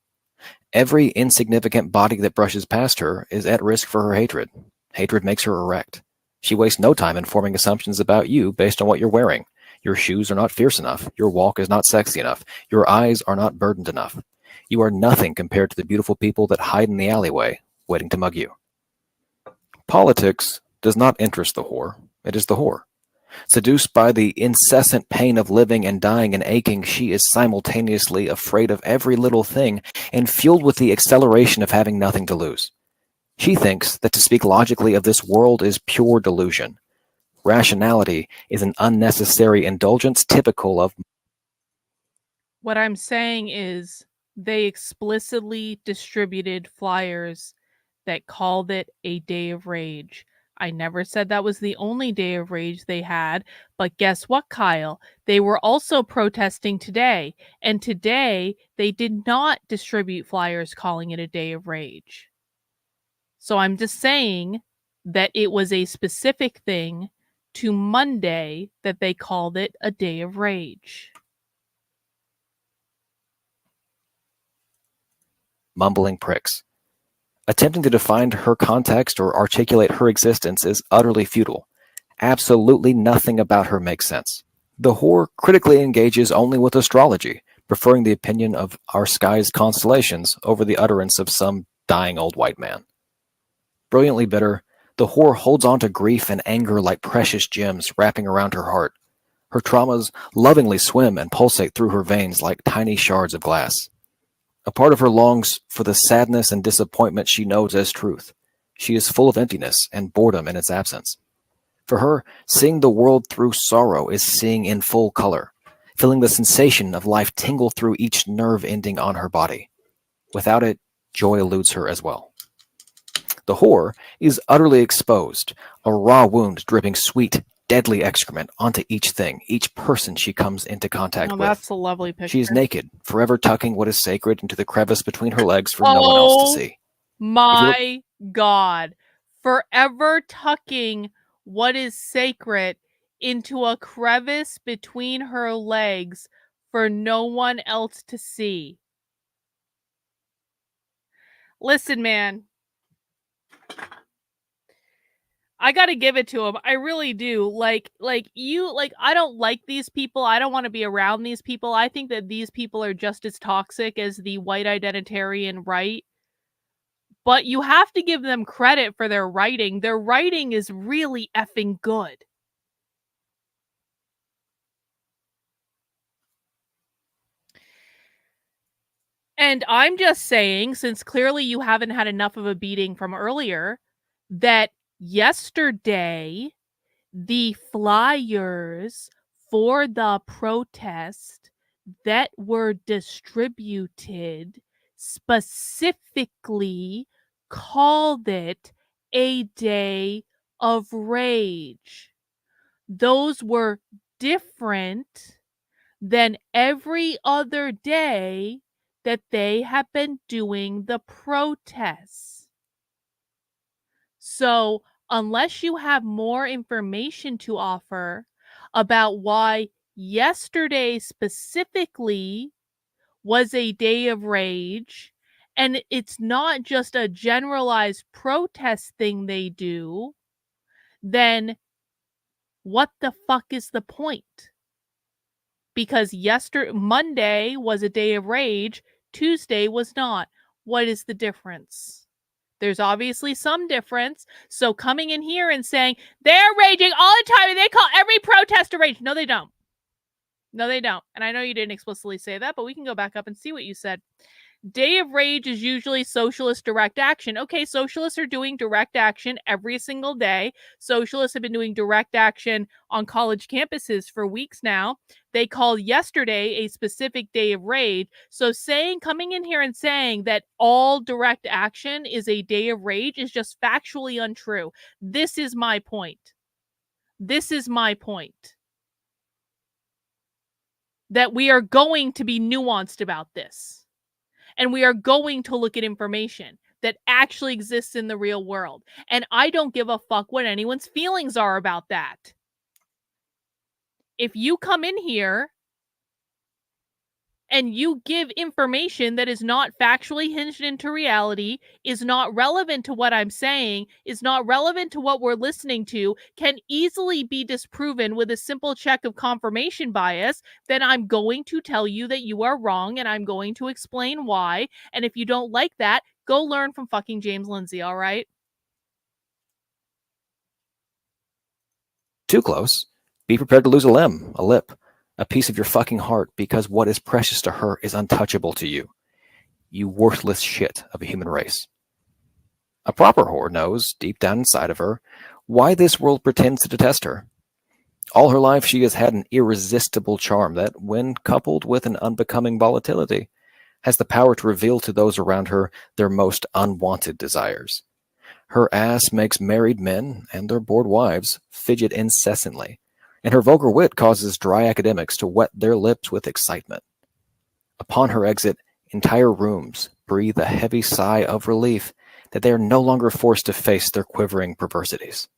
Every insignificant body that brushes past her is at risk for her hatred. Hatred makes her erect. She wastes no time in forming assumptions about you based on what you're wearing. Your shoes are not fierce enough. Your walk is not sexy enough. Your eyes are not burdened enough. You are nothing compared to the beautiful people that hide in the alleyway, waiting to mug you. Politics does not interest the whore. It is the whore. Seduced by the incessant pain of living and dying and aching, she is simultaneously afraid of every little thing and fueled with the acceleration of having nothing to lose. She thinks that to speak logically of this world is pure delusion. Rationality is an unnecessary indulgence typical of. What I'm saying is they explicitly distributed flyers that called it a day of rage. I never said that was the only day of rage they had, but guess what, Kyle? They were also protesting today, and today they did not distribute flyers calling it a day of rage. So I'm just saying that it was a specific thing to Monday that they called it a day of rage. Mumbling pricks. Attempting to define her context or articulate her existence is utterly futile. Absolutely nothing about her makes sense. The whore critically engages only with astrology, preferring the opinion of our sky's constellations over the utterance of some dying old white man. Brilliantly bitter, the whore holds on to grief and anger like precious gems wrapping around her heart. Her traumas lovingly swim and pulsate through her veins like tiny shards of glass. A part of her longs for the sadness and disappointment she knows as truth. She is full of emptiness and boredom in its absence. For her, seeing the world through sorrow is seeing in full color, feeling the sensation of life tingle through each nerve ending on her body. Without it, joy eludes her as well. The whore is utterly exposed, a raw wound dripping sweet, deadly excrement onto each thing, each person she comes into contact Oh, with. that's a lovely picture. She is naked, forever tucking what is sacred into the crevice between her legs for no one else to see. My God. Forever tucking what is sacred into a crevice between her legs for no one else to see. Listen, man. I gotta give it to him. I really do. I don't like these people. I don't want to be around these people. I think that these people are just as toxic as the white identitarian right. But you have to give them credit for their writing. Their writing is really effing good. And I'm just saying, since clearly you haven't had enough of a beating from earlier, that yesterday the flyers for the protest that were distributed specifically called it a day of rage. Those were different than every other day that they have been doing the protests. So, unless you have more information to offer about why yesterday specifically was a day of rage, and it's not just a generalized protest thing they do, then what the fuck is the point? Because Monday was a day of rage, Tuesday was not. What is the difference? There's obviously some difference. So coming in here and saying they're raging all the time and they call every protest a rage. No, they don't. No, they don't. And I know you didn't explicitly say that, but we can go back up and see what you said. Day of rage is usually socialist direct action. Okay, socialists are doing direct action every single day. Socialists have been doing direct action on college campuses for weeks now. They called yesterday a specific day of rage. So coming in here and saying that all direct action is a day of rage is just factually untrue. This is my point. This is my point. That we are going to be nuanced about this. And we are going to look at information that actually exists in the real world. And I don't give a fuck what anyone's feelings are about that. If you come in here and you give information that is not factually hinged into reality, is not relevant to what I'm saying, is not relevant to what we're listening to, can easily be disproven with a simple check of confirmation bias, then I'm going to tell you that you are wrong and I'm going to explain why. And if you don't like that, go learn from fucking James Lindsay, all right? Too close. Be prepared to lose a limb, a lip, a piece of your fucking heart, because what is precious to her is untouchable to you. You worthless shit of a human race. A proper whore knows, deep down inside of her, why this world pretends to detest her. All her life she has had an irresistible charm that, when coupled with an unbecoming volatility, has the power to reveal to those around her their most unwanted desires. Her ass makes married men and their bored wives fidget incessantly, and her vulgar wit causes dry academics to wet their lips with excitement. Upon her exit, entire rooms breathe a heavy sigh of relief that they are no longer forced to face their quivering perversities.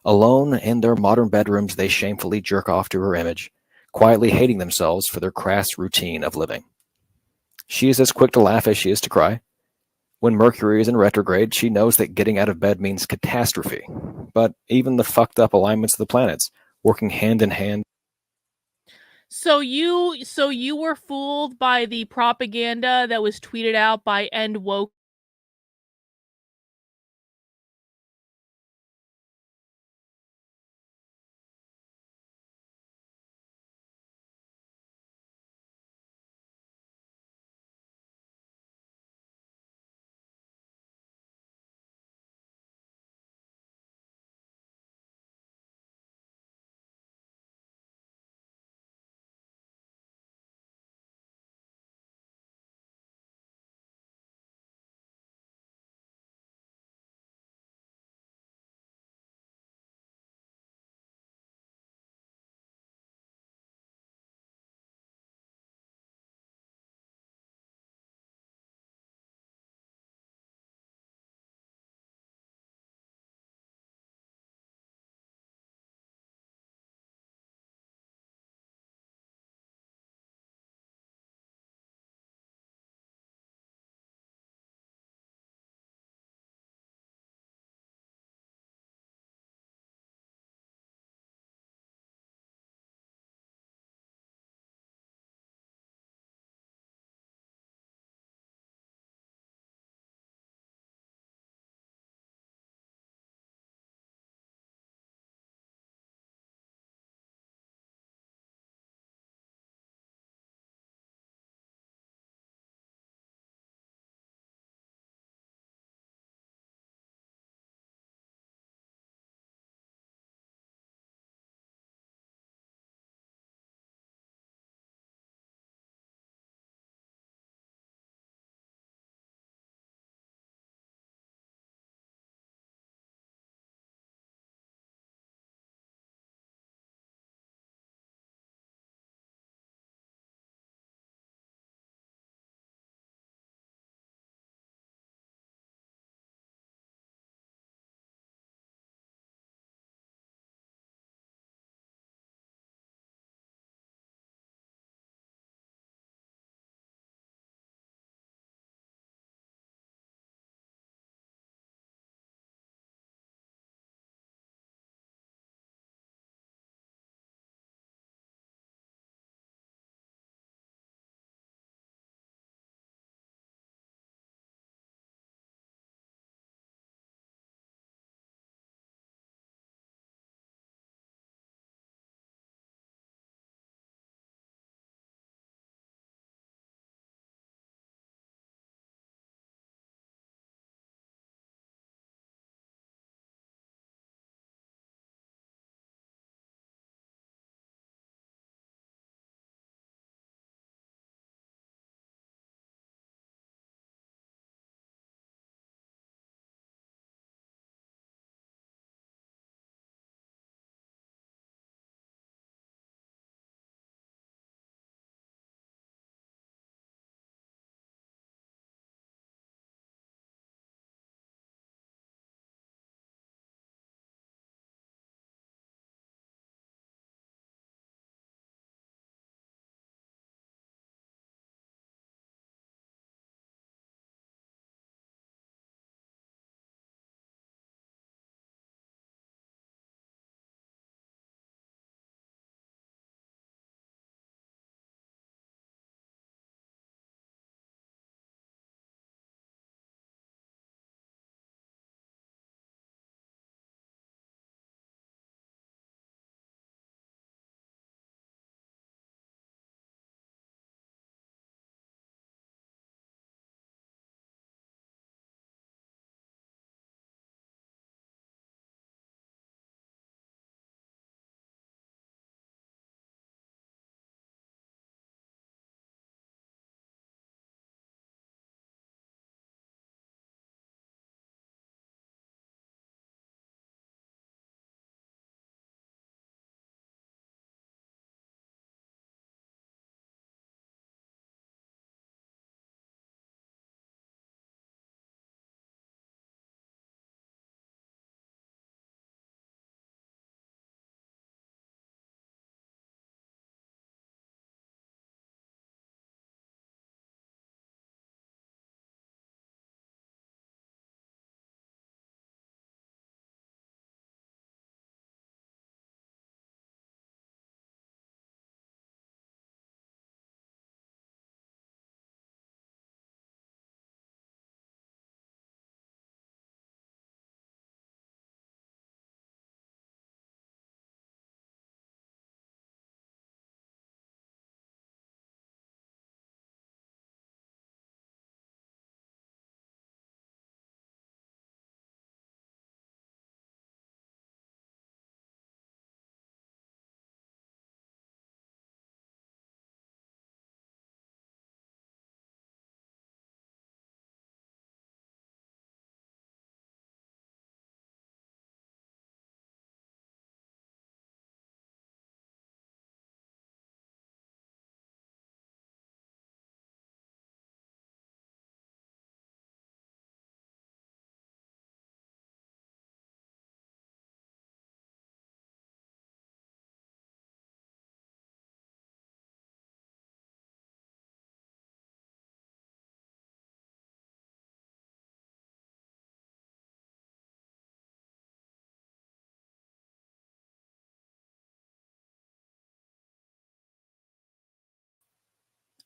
Alone in their modern bedrooms, they shamefully jerk off to her image, quietly hating themselves for their crass routine of living. She is as quick to laugh as she is to cry. When Mercury is in retrograde, she knows that getting out of bed means catastrophe, but even the fucked up alignments of the planets, working hand in hand. So you were fooled by the propaganda that was tweeted out by Unwoke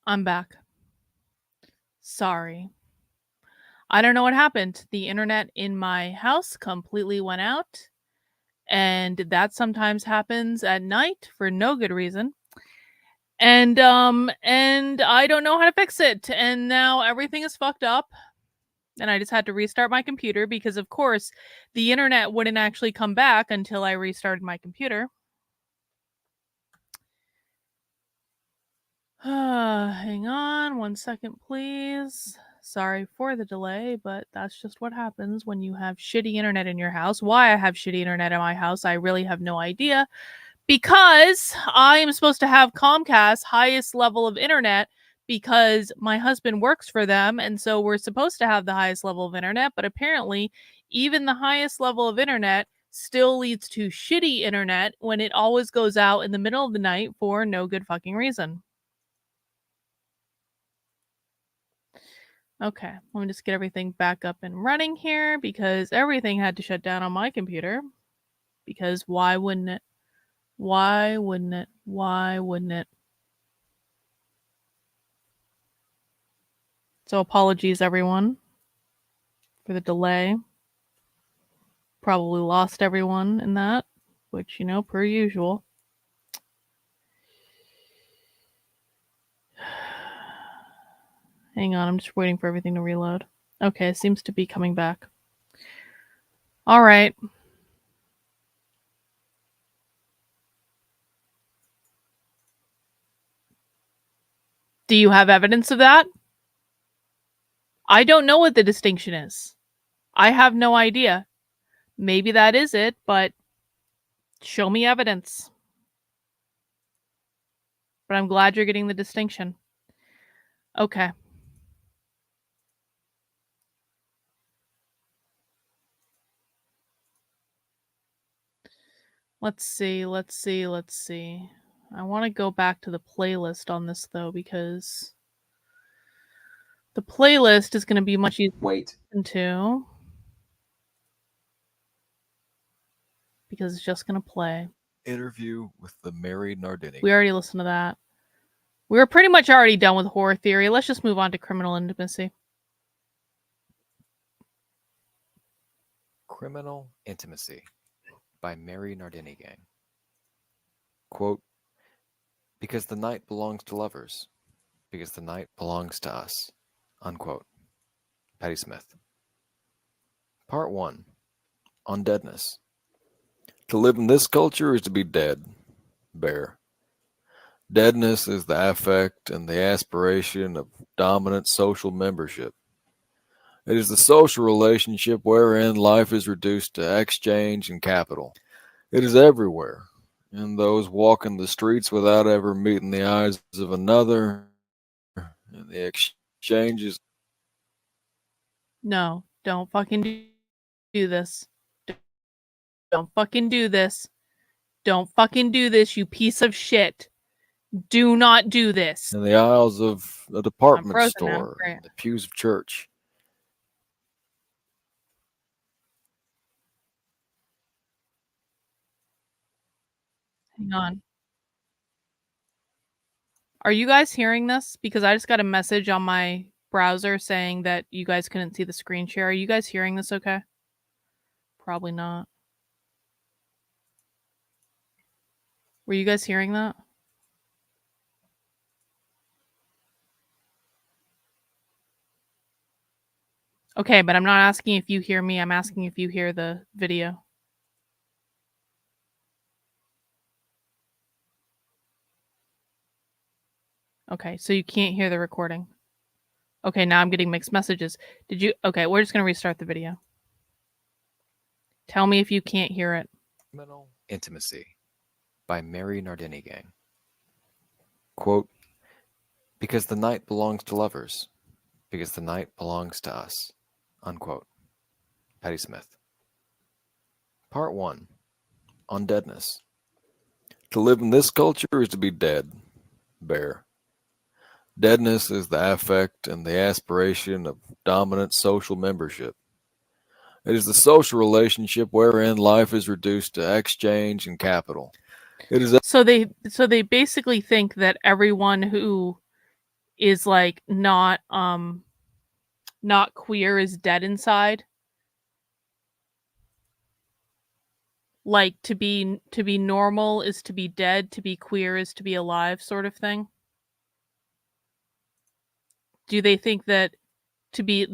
I'm back. Sorry. I don't know what happened. The internet in my house completely went out. And that sometimes happens at night for no good reason. And I don't know how to fix it. And now everything is fucked up. And I just had to restart my computer because, of course, the internet wouldn't actually come back until I restarted my computer. Hang on 1 second, please. Sorry for the delay, but that's just what happens when you have shitty internet in your house. Why I have shitty internet in my house, I really have no idea. Because I am supposed to have Comcast's highest level of internet because my husband works for them, and so we're supposed to have the highest level of internet, but apparently even the highest level of internet still leads to shitty internet when it always goes out in the middle of the night for no good fucking reason. Okay, let me just get everything back up and running here because everything had to shut down on my computer. Because why wouldn't it? Why wouldn't it? Why wouldn't it? So apologies, everyone, for the delay. Probably lost everyone in that, which, per usual. Hang on, I'm just waiting for everything to reload. Okay, it seems to be coming back. All right. Do you have evidence of that? I don't know what the distinction is. I have no idea. Maybe that is it, but show me evidence. But I'm glad you're getting the distinction. Okay. Let's see. I want to go back to the playlist on this, though, because the playlist is going to be much easier to listen to. Because it's just going to play. Interview with the Mary Nardini. We already listened to that. We were pretty much already done with horror theory. Let's just move on to criminal intimacy. Criminal Intimacy by Mary Nardini Gang. Quote, because the night belongs to lovers. Because the night belongs to us. Unquote. Patti Smith. Part 1. On deadness. To live in this culture is to be dead. Bare. Deadness is the affect and the aspiration of dominant social membership. It is the social relationship wherein life is reduced to exchange and capital. It is everywhere, in those walking the streets without ever meeting the eyes of another, and the exchanges. No, don't fucking do this. Don't fucking do this. Don't fucking do this, you piece of shit. Do not do this. In the aisles of a department store, in the pews of church. Hang on. Are you guys hearing this? Because I just got a message on my browser saying that you guys couldn't see the screen share. Are you guys hearing this okay? Probably not. Were you guys hearing that? Okay, but I'm not asking if you hear me. I'm asking if you hear the video. Okay, so you can't hear the recording. Okay, now I'm getting mixed messages. Did you? Okay, we're just going to restart the video. Tell me if you can't hear it. Criminal Intimacy by Mary Nardini Gang. Quote, because the night belongs to lovers. Because the night belongs to us. Unquote. Patti Smith. Part 1. On deadness. To live in this culture is to be dead. Bare. Deadness is the affect and the aspiration of dominant social membership. It is the social relationship wherein life is reduced to exchange and capital. It is so they basically think that everyone who is like not queer is dead inside. Like to be normal is to be dead, to be queer is to be alive, sort of thing. Do they think that you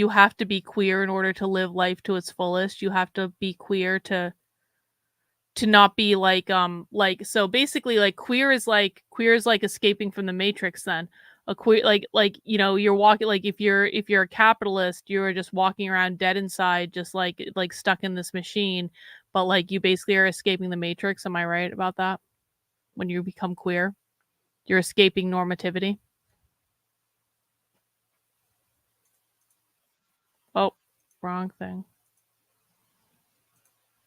have to be queer in order to live life to its fullest? You have to be queer to not be like so basically like queer is like escaping from the matrix. Then a queer like you're walking, like if you're a capitalist, you're just walking around dead inside, just like stuck in this machine, but like you basically are escaping the matrix. Am I right about that? When you become queer, you're escaping normativity. Oh, wrong thing.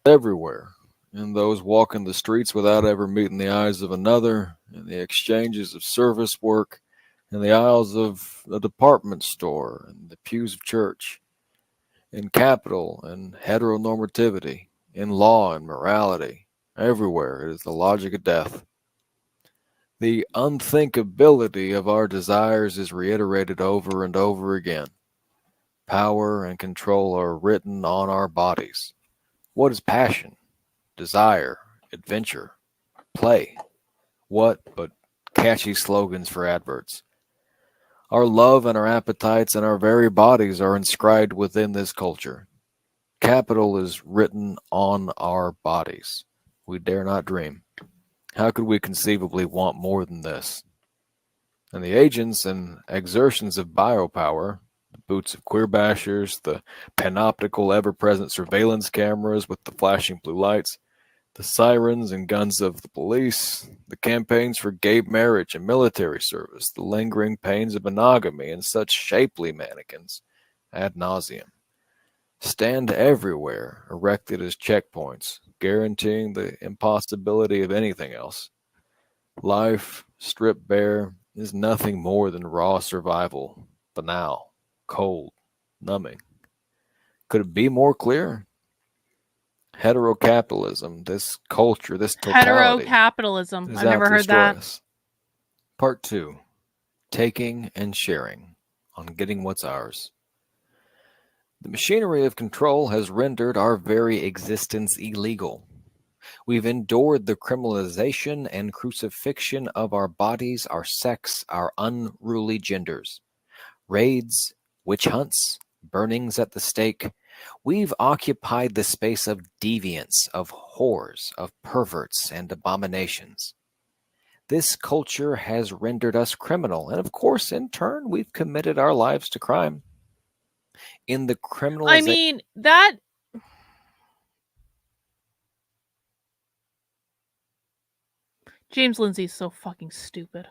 Everywhere. And those walking the streets without ever meeting the eyes of another, in the exchanges of service work, in the aisles of a department store, and the pews of church, in capital and heteronormativity, in law and morality. Everywhere it is the logic of death. The unthinkability of our desires is reiterated over and over again. Power and control are written on our bodies. What is passion, desire, adventure, play? What but catchy slogans for adverts? Our love and our appetites and our very bodies are inscribed within this culture. Capital is written on our bodies. We dare not dream. How could we conceivably want more than this? And the agents and exertions of biopower, the boots of queer bashers, the panoptical ever-present surveillance cameras with the flashing blue lights, the sirens and guns of the police, the campaigns for gay marriage and military service, the lingering pains of monogamy and such shapely mannequins, ad nauseum, stand everywhere, erected as checkpoints, guaranteeing the impossibility of anything else. Life, stripped bare, is nothing more than raw survival, banal, cold, numbing. Could it be more clear? Heterocapitalism, this culture, this totality, Heterocapitalism. is I've out never to heard destroy that. us. Part 2. Taking and sharing on getting what's ours. The machinery of control has rendered our very existence illegal. We've endured the criminalization and crucifixion of our bodies, our sex, our unruly genders. Raids, witch hunts, burnings at the stake. We've occupied the space of deviance, of whores, of perverts and abominations. This culture has rendered us criminal, and of course, in turn, we've committed our lives to crime. In the I criminalization, mean, that James Lindsay's so fucking stupid.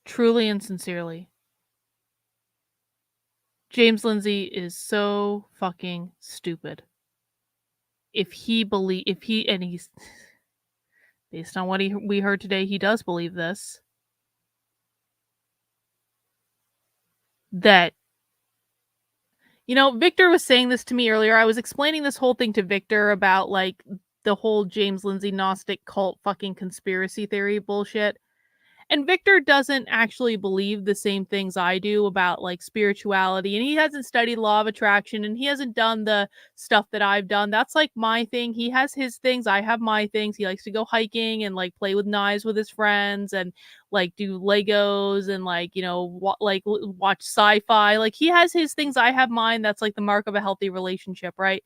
Truly and sincerely. James Lindsay is so fucking stupid. If he's based on what we heard today, he does believe this. That Victor was saying this to me earlier. I was explaining this whole thing to Victor about like the whole James Lindsay Gnostic cult fucking conspiracy theory bullshit. And Victor doesn't actually believe the same things I do about like spirituality, and he hasn't studied law of attraction, and he hasn't done the stuff that I've done. That's like my thing. He has his things, I have my things. He likes to go hiking and like play with knives with his friends and like do Legos and like watch sci-fi. Like he has his things, I have mine. That's like the mark of a healthy relationship, right?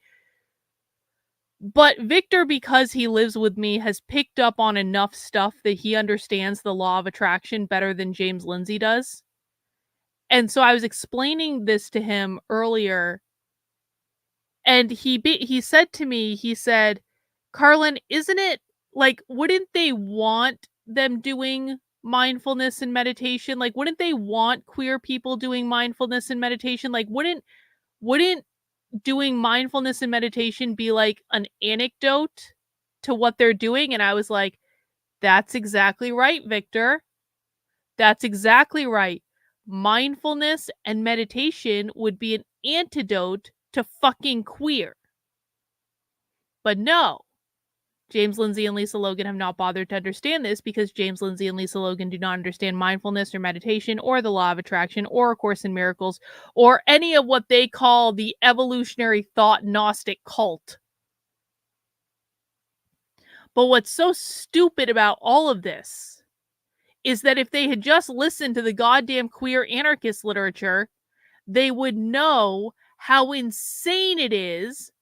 But Victor, because he lives with me, has picked up on enough stuff that he understands the law of attraction better than James Lindsay does. And so I was explaining this to him earlier, and he said to me, he said, "Carlin, isn't it like, wouldn't they want them doing mindfulness and meditation? Like, wouldn't they want queer people doing mindfulness and meditation? Like, wouldn't doing mindfulness and meditation be like an anecdote to what they're doing?" And I was like, that's exactly right, Victor. That's exactly right. Mindfulness and meditation would be an antidote to fucking queer. But no, James Lindsay and Lisa Logan have not bothered to understand this because James Lindsay and Lisa Logan do not understand mindfulness or meditation or the law of attraction or A Course in Miracles or any of what they call the evolutionary thought Gnostic cult. But what's so stupid about all of this is that if they had just listened to the goddamn queer anarchist literature, they would know how insane it is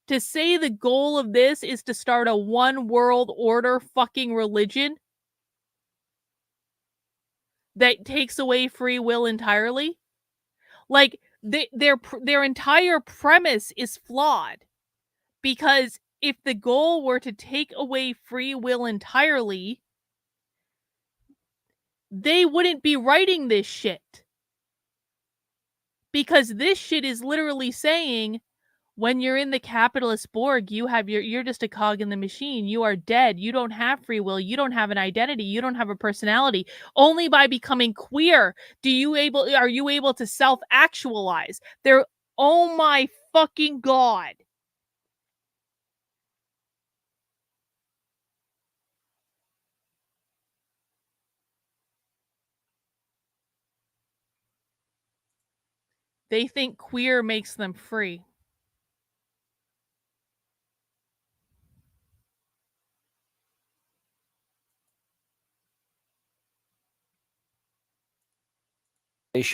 to say the goal of this is to start a one world order fucking religion that takes away free will entirely. Like, their entire premise is flawed, because if the goal were to take away free will entirely, they wouldn't be writing this shit. Because this shit is literally saying, when you're in the capitalist Borg, you're just a cog in the machine. You are dead. You don't have free will. You don't have an identity. You don't have a personality. Only by becoming queer are you able to self-actualize. Oh my fucking God. They think queer makes them free.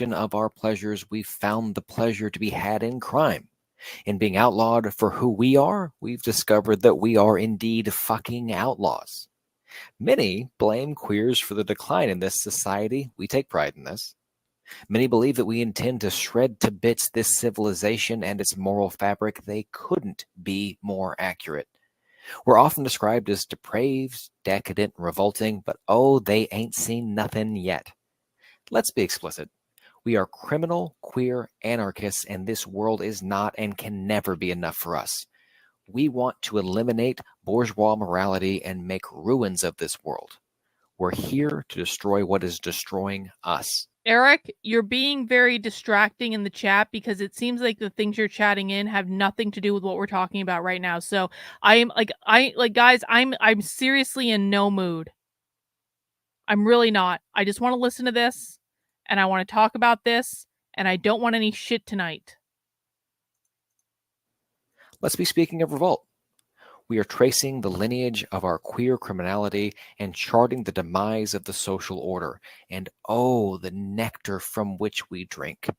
Of our pleasures, we've found the pleasure to be had in crime. In being outlawed for who we are, we've discovered that we are indeed fucking outlaws. Many blame queers for the decline in this society. We take pride in this. Many believe that we intend to shred to bits this civilization and its moral fabric. They couldn't be more accurate. We're often described as depraved, decadent, and revolting, but oh, they ain't seen nothing yet. Let's be explicit. We are criminal, queer anarchists, and this world is not and can never be enough for us. We want to eliminate bourgeois morality and make ruins of this world. We're here to destroy what is destroying us. Eric, you're being very distracting in the chat because it seems like the things you're chatting in have nothing to do with what we're talking about right now. So guys, I'm seriously in no mood. I'm really not. I just want to listen to this, and I want to talk about this, and I don't want any shit tonight. Let's be speaking of revolt. We are tracing the lineage of our queer criminality and charting the demise of the social order. And oh, the nectar from which we drink.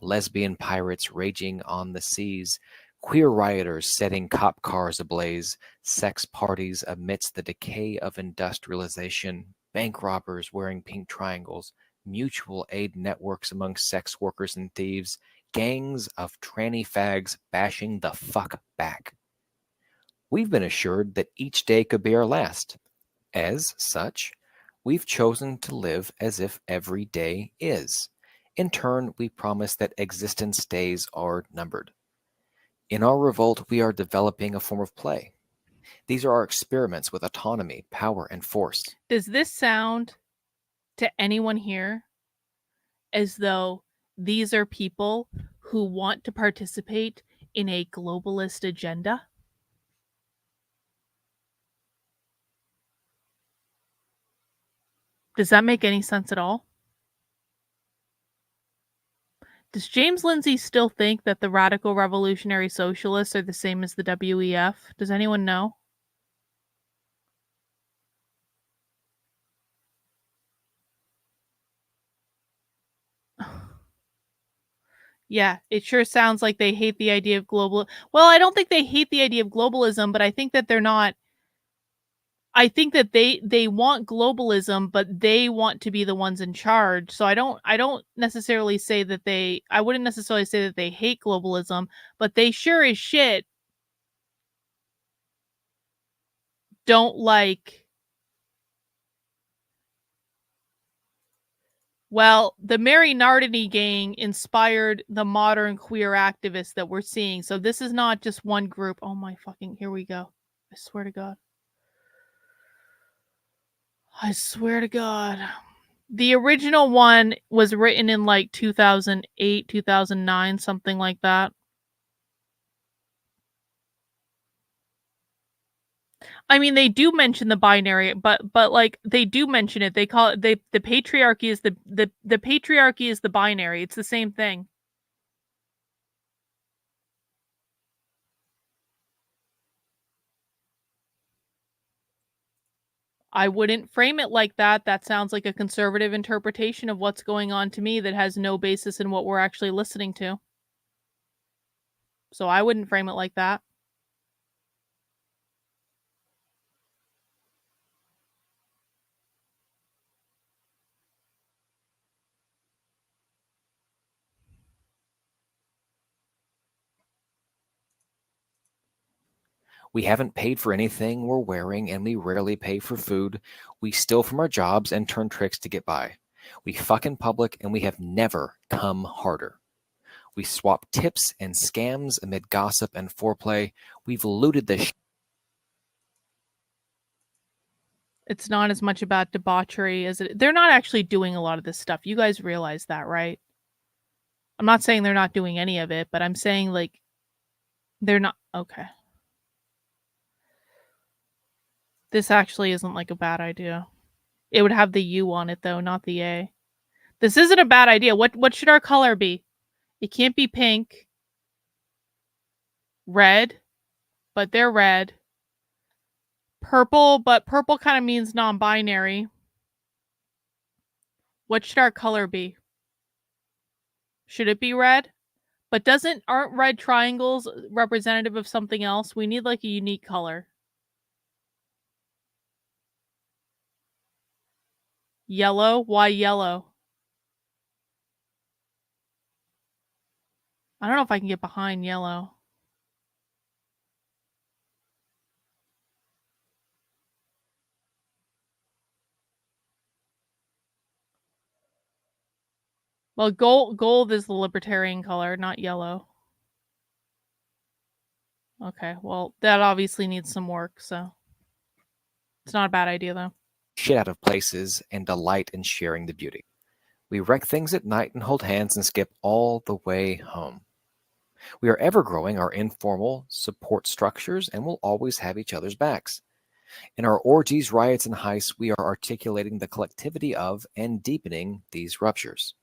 Lesbian pirates raging on the seas, queer rioters setting cop cars ablaze, sex parties amidst the decay of industrialization, bank robbers wearing pink triangles, mutual aid networks among sex workers and thieves, gangs of tranny fags bashing the fuck back. We've been assured that each day could be our last. As such, we've chosen to live as if every day is. In turn, we promise that existence days are numbered. In our revolt, we are developing a form of play. These are our experiments with autonomy, power, and force. Does this sound to anyone here as though these are people who want to participate in a globalist agenda? Does that make any sense at all? Does James Lindsay still think that the radical revolutionary socialists are the same as the WEF? Does anyone know? Yeah, it sure sounds like they hate the idea of global. Well, I don't think they hate the idea of globalism, but I think that they're not. I think that they want globalism, but they want to be the ones in charge. So I don't necessarily say that I wouldn't necessarily say that they hate globalism, but they sure as shit don't like. Well, the Mary Nardini gang inspired the modern queer activists that we're seeing. So this is not just one group. Oh my fucking, here we go. I swear to God. I swear to God. The original one was written in like 2008, 2009, something like that. I mean, they do mention the binary, but like they do mention it. They call it the patriarchy is the patriarchy is the binary. It's the same thing. I wouldn't frame it like that. That sounds like a conservative interpretation of what's going on to me that has no basis in what we're actually listening to. So I wouldn't frame it like that. We haven't paid for anything we're wearing, and we rarely pay for food. We steal from our jobs and turn tricks to get by. We fuck in public, and we have never come harder. We swap tips and scams amid gossip and foreplay. We've looted the It's not as much about debauchery as it. They're not actually doing a lot of this stuff. You guys realize that, right? I'm not saying they're not doing any of it, but I'm saying like they're not. Okay. This actually isn't like a bad idea. It would have the U on it though, not the A. This isn't a bad idea. What should our color be? It can't be pink. Red, but they're red. Purple, but purple kind of means non-binary. What should our color be? Should it be red? But aren't red triangles representative of something else? We need like a unique color. Yellow? Why yellow? I don't know if I can get behind yellow. Well, gold is the libertarian color, not yellow. Okay, well, that obviously needs some work, so it's not a bad idea, though. shit out of places and delight in sharing the beauty. We wreck things at night and hold hands and skip all the way home. We are ever growing our informal support structures and will always have each other's backs. In our orgies, riots, and heists, we are articulating the collectivity of and deepening these ruptures.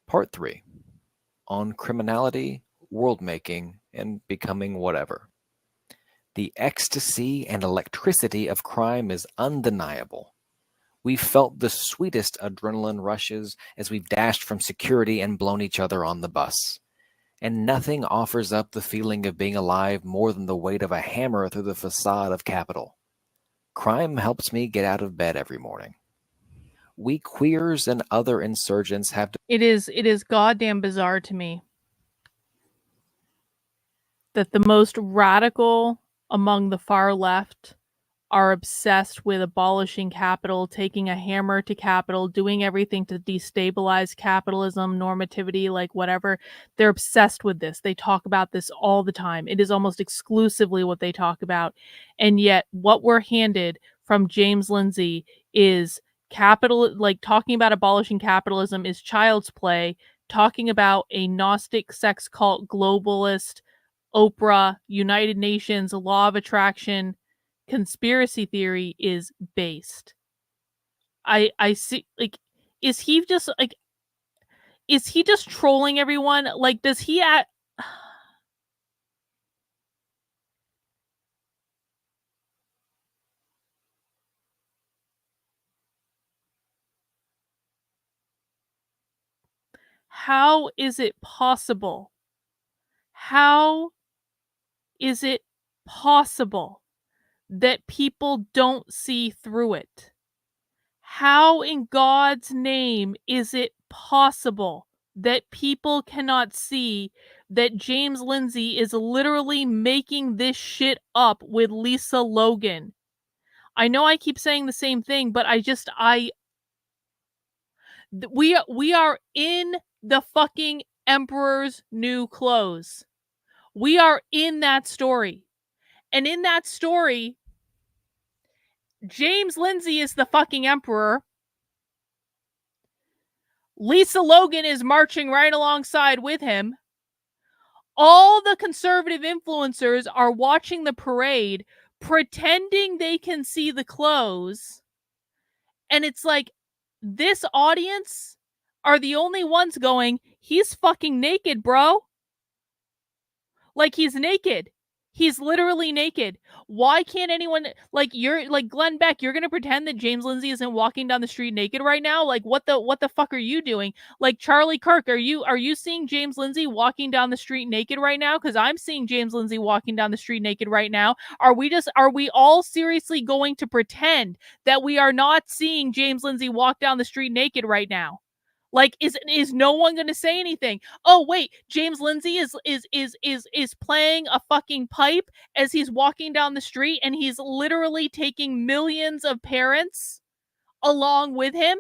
Part 3. On criminality, world-making, and becoming whatever. The ecstasy and electricity of crime is undeniable. We've felt the sweetest adrenaline rushes as we've dashed from security and blown each other on the bus. And nothing offers up the feeling of being alive more than the weight of a hammer through the facade of capital. Crime helps me get out of bed every morning. We queers and other insurgents have to. It is goddamn bizarre to me that the most radical among the far left are obsessed with abolishing capital, taking a hammer to capital, doing everything to destabilize capitalism, normativity, like whatever. They're obsessed with this. They talk about this all the time. It is almost exclusively what they talk about. And yet what we're handed from James Lindsay is capital, like talking about abolishing capitalism is child's play. Talking about a Gnostic sex cult, globalist, Oprah, United Nations, law of attraction, conspiracy theory is based. I see, like, is he just trolling everyone? Like, does he how is it possible? How is it possible that people don't see through it? How in God's name is it possible that people cannot see that James Lindsay is literally making this shit up with Lisa Logan? I know I keep saying the same thing, but we are in the fucking Emperor's New Clothes. We are in that story. And in that story, James Lindsay is the fucking emperor. Lisa Logan is marching right alongside with him. All the conservative influencers are watching the parade, pretending they can see the clothes. And it's like, this audience are the only ones going, he's fucking naked, bro. Like, he's naked. He's literally naked. Why can't anyone, like, you're like Glenn Beck, you're gonna pretend that James Lindsay isn't walking down the street naked right now? Like, what the fuck are you doing? Like, Charlie Kirk, are you seeing James Lindsay walking down the street naked right now? Because I'm seeing James Lindsay walking down the street naked right now. Are we all seriously going to pretend that we are not seeing James Lindsay walk down the street naked right now? Like, is no one going to say anything? Oh wait, James Lindsay is playing a fucking pipe as he's walking down the street, and he's literally taking millions of parents along with him,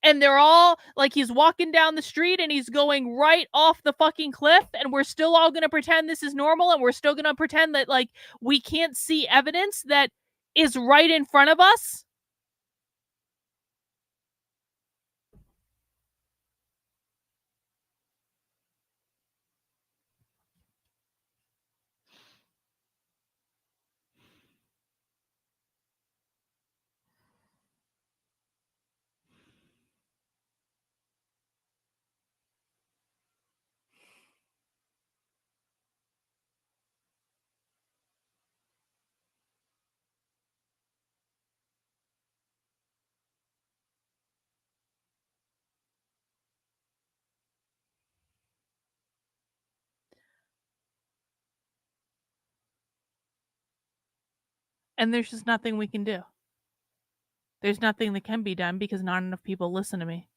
and they're all like, he's walking down the street and he's going right off the fucking cliff, and we're still all going to pretend this is normal, and we're still going to pretend that, like, we can't see evidence that is right in front of us. And there's just nothing we can do. There's nothing that can be done because not enough people listen to me.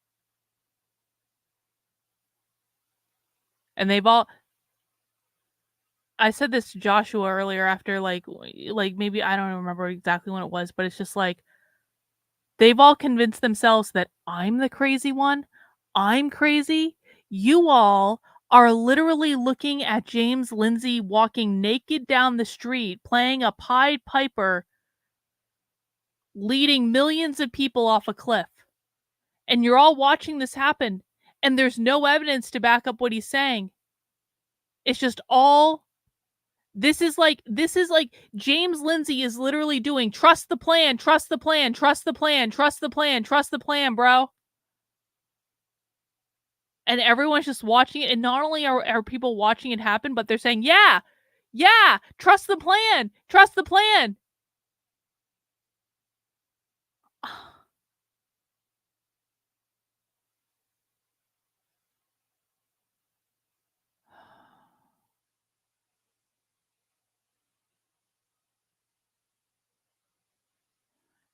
And they've all, I said this to Joshua earlier after like maybe, I don't remember exactly when it was, but it's just like, they've all convinced themselves that I'm the crazy one. I'm crazy. You all are literally looking at James Lindsay walking naked down the street, playing a Pied Piper, leading millions of people off a cliff. And you're all watching this happen, and there's no evidence to back up what he's saying. It's just all, this is like James Lindsay is literally doing trust the plan, trust the plan, trust the plan, trust the plan, trust the plan, bro. And everyone's just watching it, and not only are people watching it happen, but they're saying, yeah, trust the plan, trust the plan.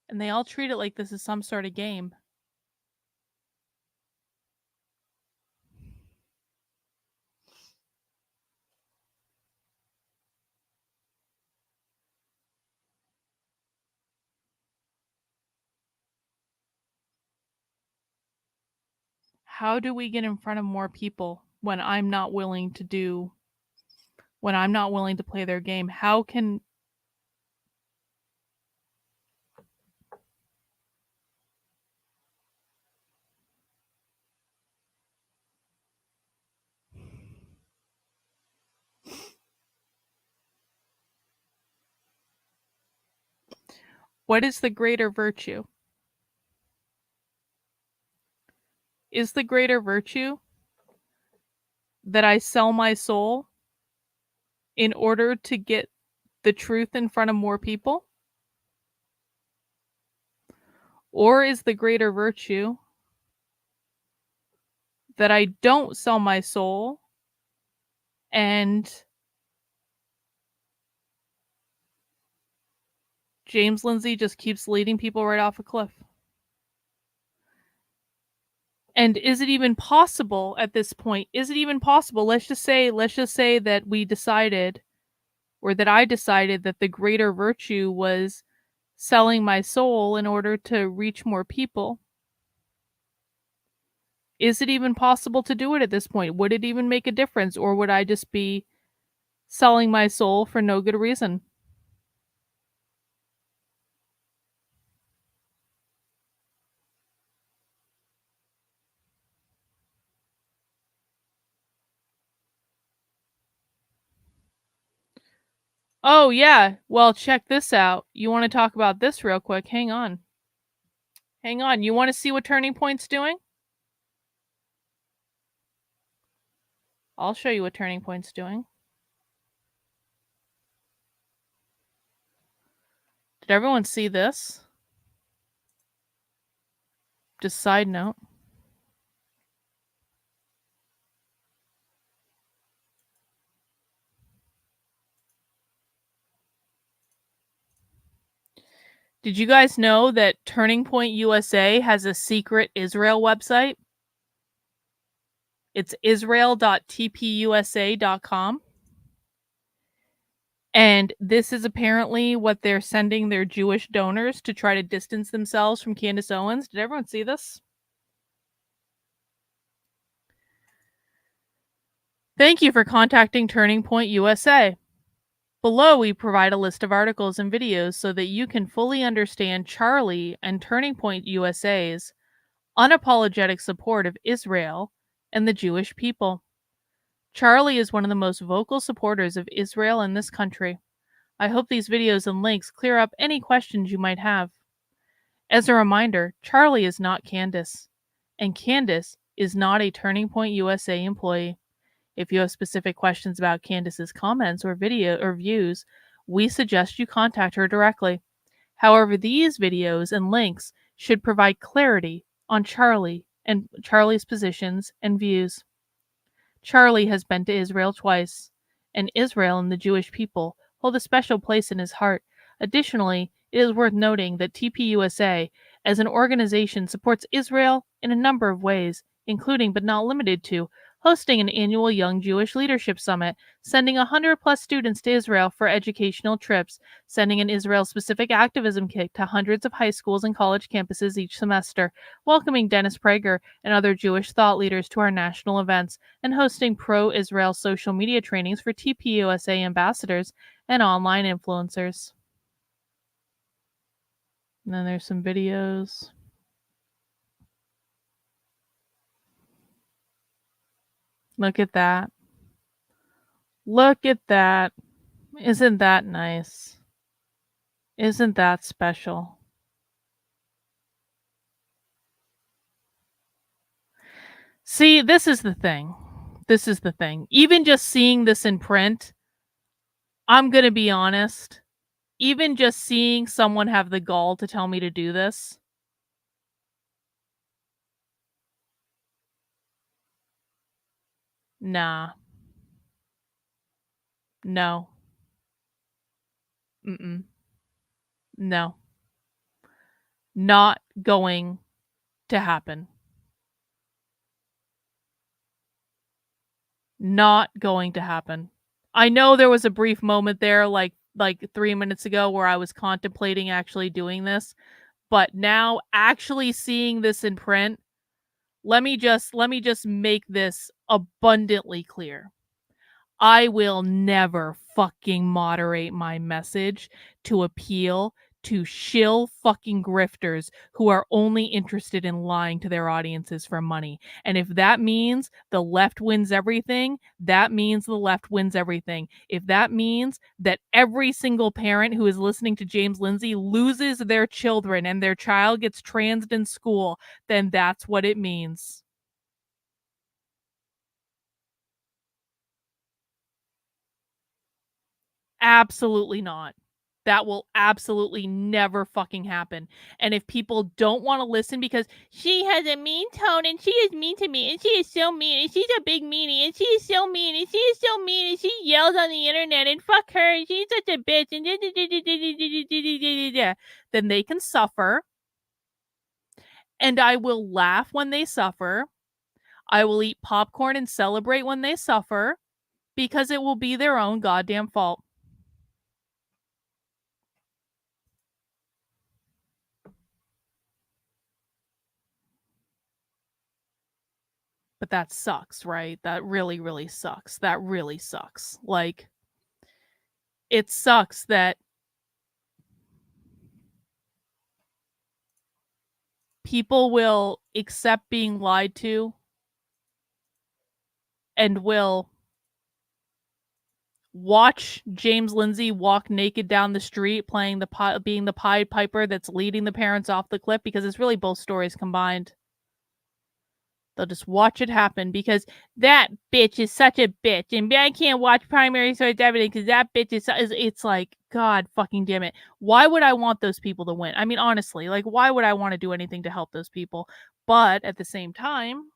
And they all treat it like this is some sort of game. How do we get in front of more people when I'm not willing to play their game? How can, what is the greater virtue? Is the greater virtue that I sell my soul in order to get the truth in front of more people? Or is the greater virtue that I don't sell my soul and James Lindsay just keeps leading people right off a cliff? And is it even possible at this point? Is it even possible? Let's just say that we decided, or that I decided, that the greater virtue was selling my soul in order to reach more people. Is it even possible to do it at this point? Would it even make a difference? Or would I just be selling my soul for no good reason? Oh, yeah. Well, check this out. You want to talk about this real quick? Hang on. Hang on. You want to see what Turning Point's doing? I'll show you what Turning Point's doing. Did everyone see this? Just side note. Did you guys know that Turning Point USA has a secret Israel website? It's israel.tpusa.com. And this is apparently what they're sending their Jewish donors to try to distance themselves from Candace Owens. Did everyone see this? Thank you for contacting Turning Point USA. Below, we provide a list of articles and videos so that you can fully understand Charlie and Turning Point USA's unapologetic support of Israel and the Jewish people. Charlie is one of the most vocal supporters of Israel in this country. I hope these videos and links clear up any questions you might have. As a reminder, Charlie is not Candace, and Candace is not a Turning Point USA employee. If you have specific questions about Candace's comments or video or views, we suggest you contact her directly. However, these videos and links should provide clarity on Charlie and Charlie's positions and views. Charlie has been to Israel twice, and Israel and the Jewish people hold a special place in his heart. Additionally, it is worth noting that TPUSA as an organization supports Israel in a number of ways, including but not limited to hosting an annual Young Jewish Leadership Summit, sending 100+ students to Israel for educational trips, sending an Israel-specific activism kit to hundreds of high schools and college campuses each semester, welcoming Dennis Prager and other Jewish thought leaders to our national events, and hosting pro-Israel social media trainings for TPUSA ambassadors and online influencers. And then there's some videos. Look at that. Look at that. Isn't that nice? Isn't that special? See, this is the thing. This is the thing. Even just seeing this in print, I'm going to be honest. Even just seeing someone have the gall to tell me to do this, nah. No. Mm-mm. No. Not going to happen. Not going to happen. I know there was a brief moment there, like 3 minutes ago, where I was contemplating actually doing this, but now actually seeing this in print, let me just make this abundantly clear. I will never fucking moderate my message to appeal to shill fucking grifters who are only interested in lying to their audiences for money. And if that means the left wins everything, that means the left wins everything. If that means that every single parent who is listening to James Lindsay loses their children and their child gets transed in school, then that's what it means. Absolutely not. That will absolutely never fucking happen. And if people don't want to listen because she has a mean tone and she is mean to me and she is so mean and she's a big meanie and she is so mean and she is so mean and she yells on the internet and fuck her and she's such a bitch and then they can suffer. And I will laugh when they suffer. I will eat popcorn and celebrate when they suffer because it will be their own goddamn fault. But that sucks, right? That really, really sucks. That really sucks. Like, it sucks that people will accept being lied to and will watch James Lindsay walk naked down the street playing being the Pied Piper that's leading the parents off the cliff, because it's really both stories combined. They'll just watch it happen because that bitch is such a bitch, and I can't watch primary source evidence because that bitch is. It's like, God fucking damn it! Why would I want those people to win? I mean, honestly, like, why would I want to do anything to help those people? But at the same time,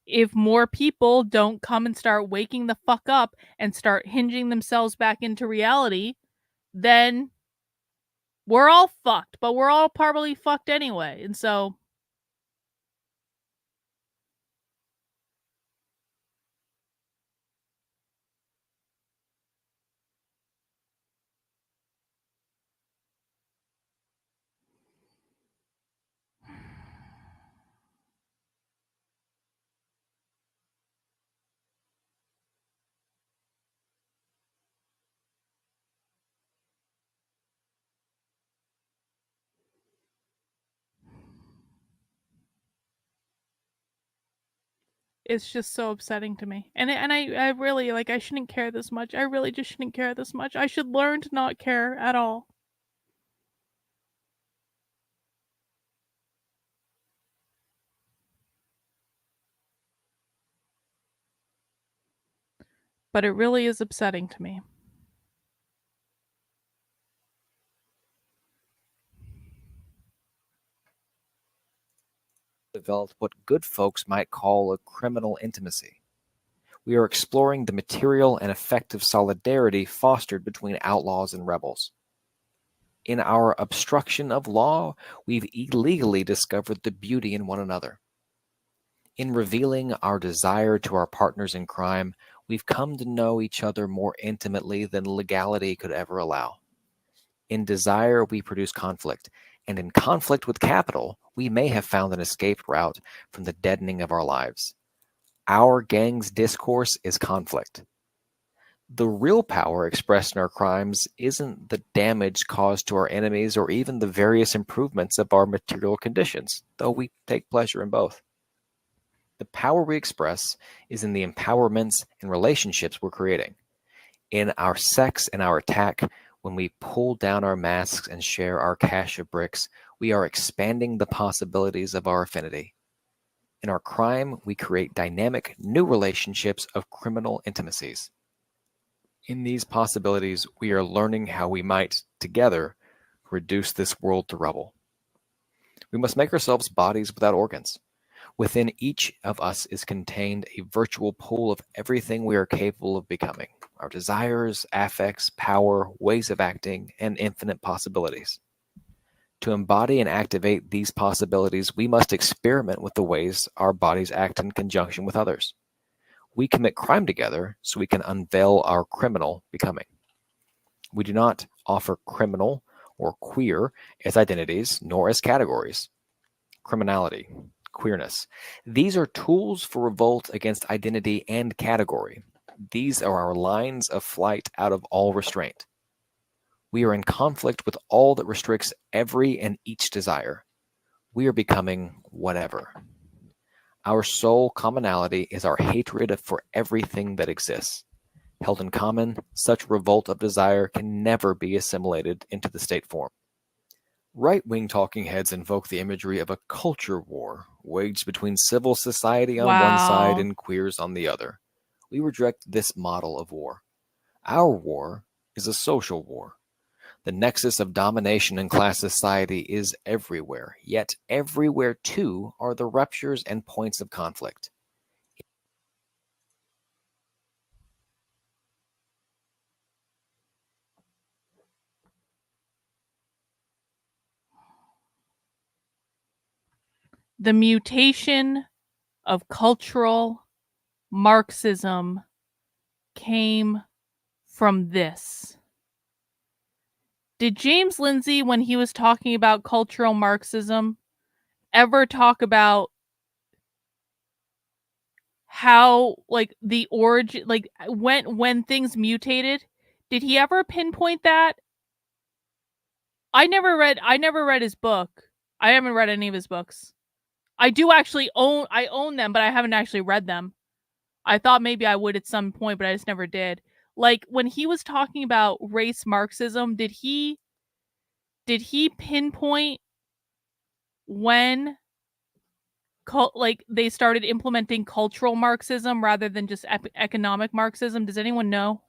if more people don't come and start waking the fuck up and start hinging themselves back into reality, then we're all fucked. But we're all probably fucked anyway, and so. It's just so upsetting to me. And I really, like, I shouldn't care this much. I really just shouldn't care this much. I should learn to not care at all. But it really is upsetting to me. Developed what good folks might call a criminal intimacy. We are exploring the material and effective solidarity fostered between outlaws and rebels. In our obstruction of law, we've illegally discovered the beauty in one another. In revealing our desire to our partners in crime, we've come to know each other more intimately than legality could ever allow. In desire, we produce conflict, and in conflict with capital, we may have found an escape route from the deadening of our lives. Our gang's discourse is conflict. The real power expressed in our crimes isn't the damage caused to our enemies or even the various improvements of our material conditions, though we take pleasure in both. The power we express is in the empowerments and relationships we're creating. In our sex and our attack, when we pull down our masks and share our cache of bricks, we are expanding the possibilities of our affinity. In our crime, we create dynamic, new relationships of criminal intimacies. In these possibilities, we are learning how we might, together, reduce this world to rubble. We must make ourselves bodies without organs. Within each of us is contained a virtual pool of everything we are capable of becoming, our desires, affects, power, ways of acting, and infinite possibilities. To embody and activate these possibilities, we must experiment with the ways our bodies act in conjunction with others. We commit crime together so we can unveil our criminal becoming. We do not offer criminal or queer as identities nor as categories. Criminality, queerness. These are tools for revolt against identity and category. These are our lines of flight out of all restraint. We are in conflict with all that restricts every and each desire. We are becoming whatever. Our sole commonality is our hatred for everything that exists. Held in common, such revolt of desire can never be assimilated into the state form. Right-wing talking heads invoke the imagery of a culture war waged between civil society on one side Wow. and queers on the other. We reject this model of war. Our war is a social war. The nexus of domination in class society is everywhere, yet everywhere too are the ruptures and points of conflict. The mutation of cultural Marxism came from this. Did James Lindsay, when he was talking about cultural Marxism, ever talk about how, like, the origin, like, when things mutated? Did he ever pinpoint that? I never read his book. I haven't read any of his books. I do actually own them, but I haven't actually read them. I thought maybe I would at some point, but I just never did. Like when he was talking about race Marxism, did he pinpoint when like they started implementing cultural Marxism rather than just economic Marxism? Does anyone know?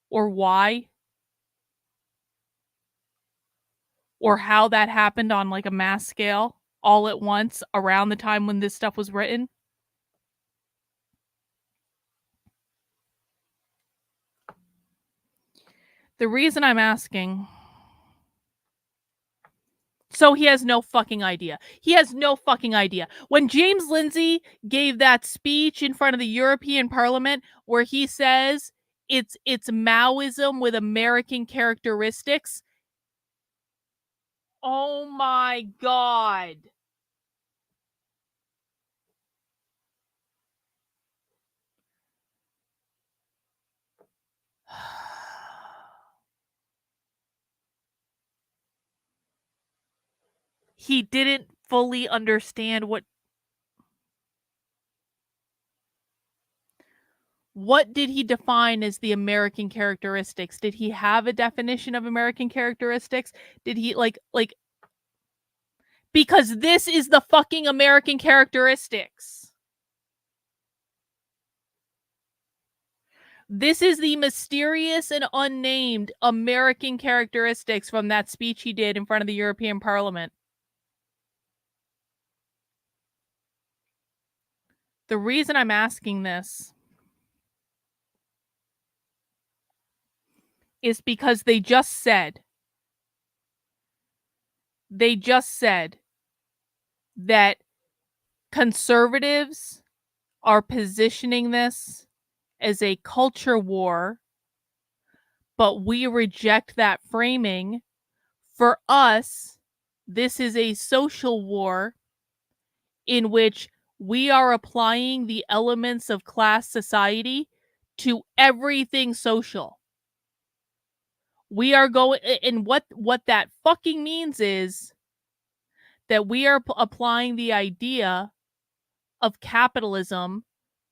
Or why? Or how that happened on like a mass scale all at once around the time when this stuff was written? The reason I'm asking, so he has no fucking idea. He has no fucking idea. When James Lindsay gave that speech in front of the European Parliament where he says it's Maoism with American characteristics, oh my God. He didn't fully understand what did he define as the American characteristics? Did he have a definition of American characteristics? Did he like because this is the fucking American characteristics. This is the mysterious and unnamed American characteristics from that speech he did in front of the European Parliament. The reason I'm asking this is because they just said that conservatives are positioning this as a culture war, but we reject that framing. For us, this is a social war in which we are applying the elements of class society to everything social. We are going, and what that fucking means is that we are applying the idea of capitalism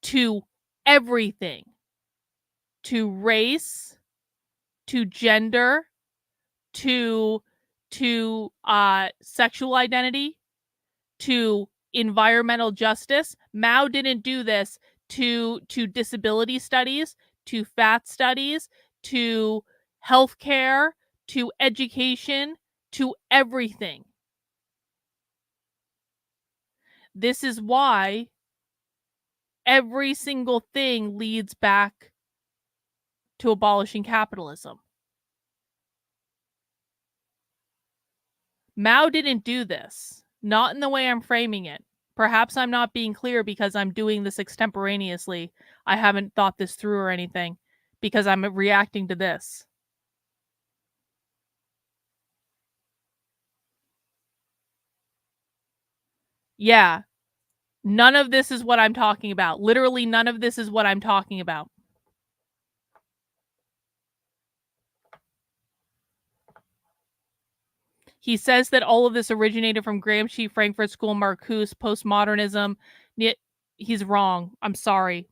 to everything, to race, to gender, to sexual identity, to environmental justice. Mao didn't do this to disability studies, to fat studies, to healthcare, to education, to everything. This is why every single thing leads back to abolishing capitalism. Mao didn't do this, not in the way I'm framing it. Perhaps I'm not being clear because I'm doing this extemporaneously. I haven't thought this through or anything because I'm reacting to this. Yeah, none of this is what I'm talking about. Literally, none of this is what I'm talking about. He says that all of this originated from Gramsci, Frankfurt School, Marcuse, postmodernism. He's wrong. I'm sorry.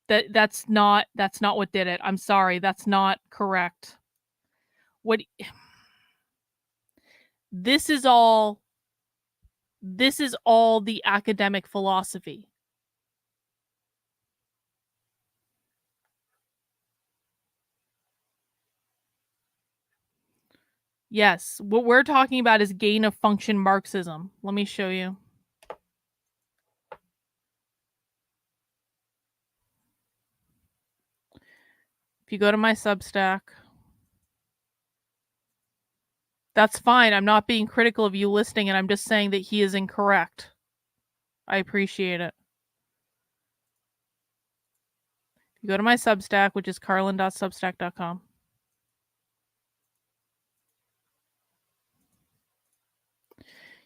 That's not what did it. I'm sorry. That's not correct. This is all the academic philosophy. Yes, what we're talking about is gain of function Marxism. Let me show you. If you go to my Substack, that's fine. I'm not being critical of you listening, and I'm just saying that he is incorrect. I appreciate it. You go to my Substack, which is carlin.substack.com.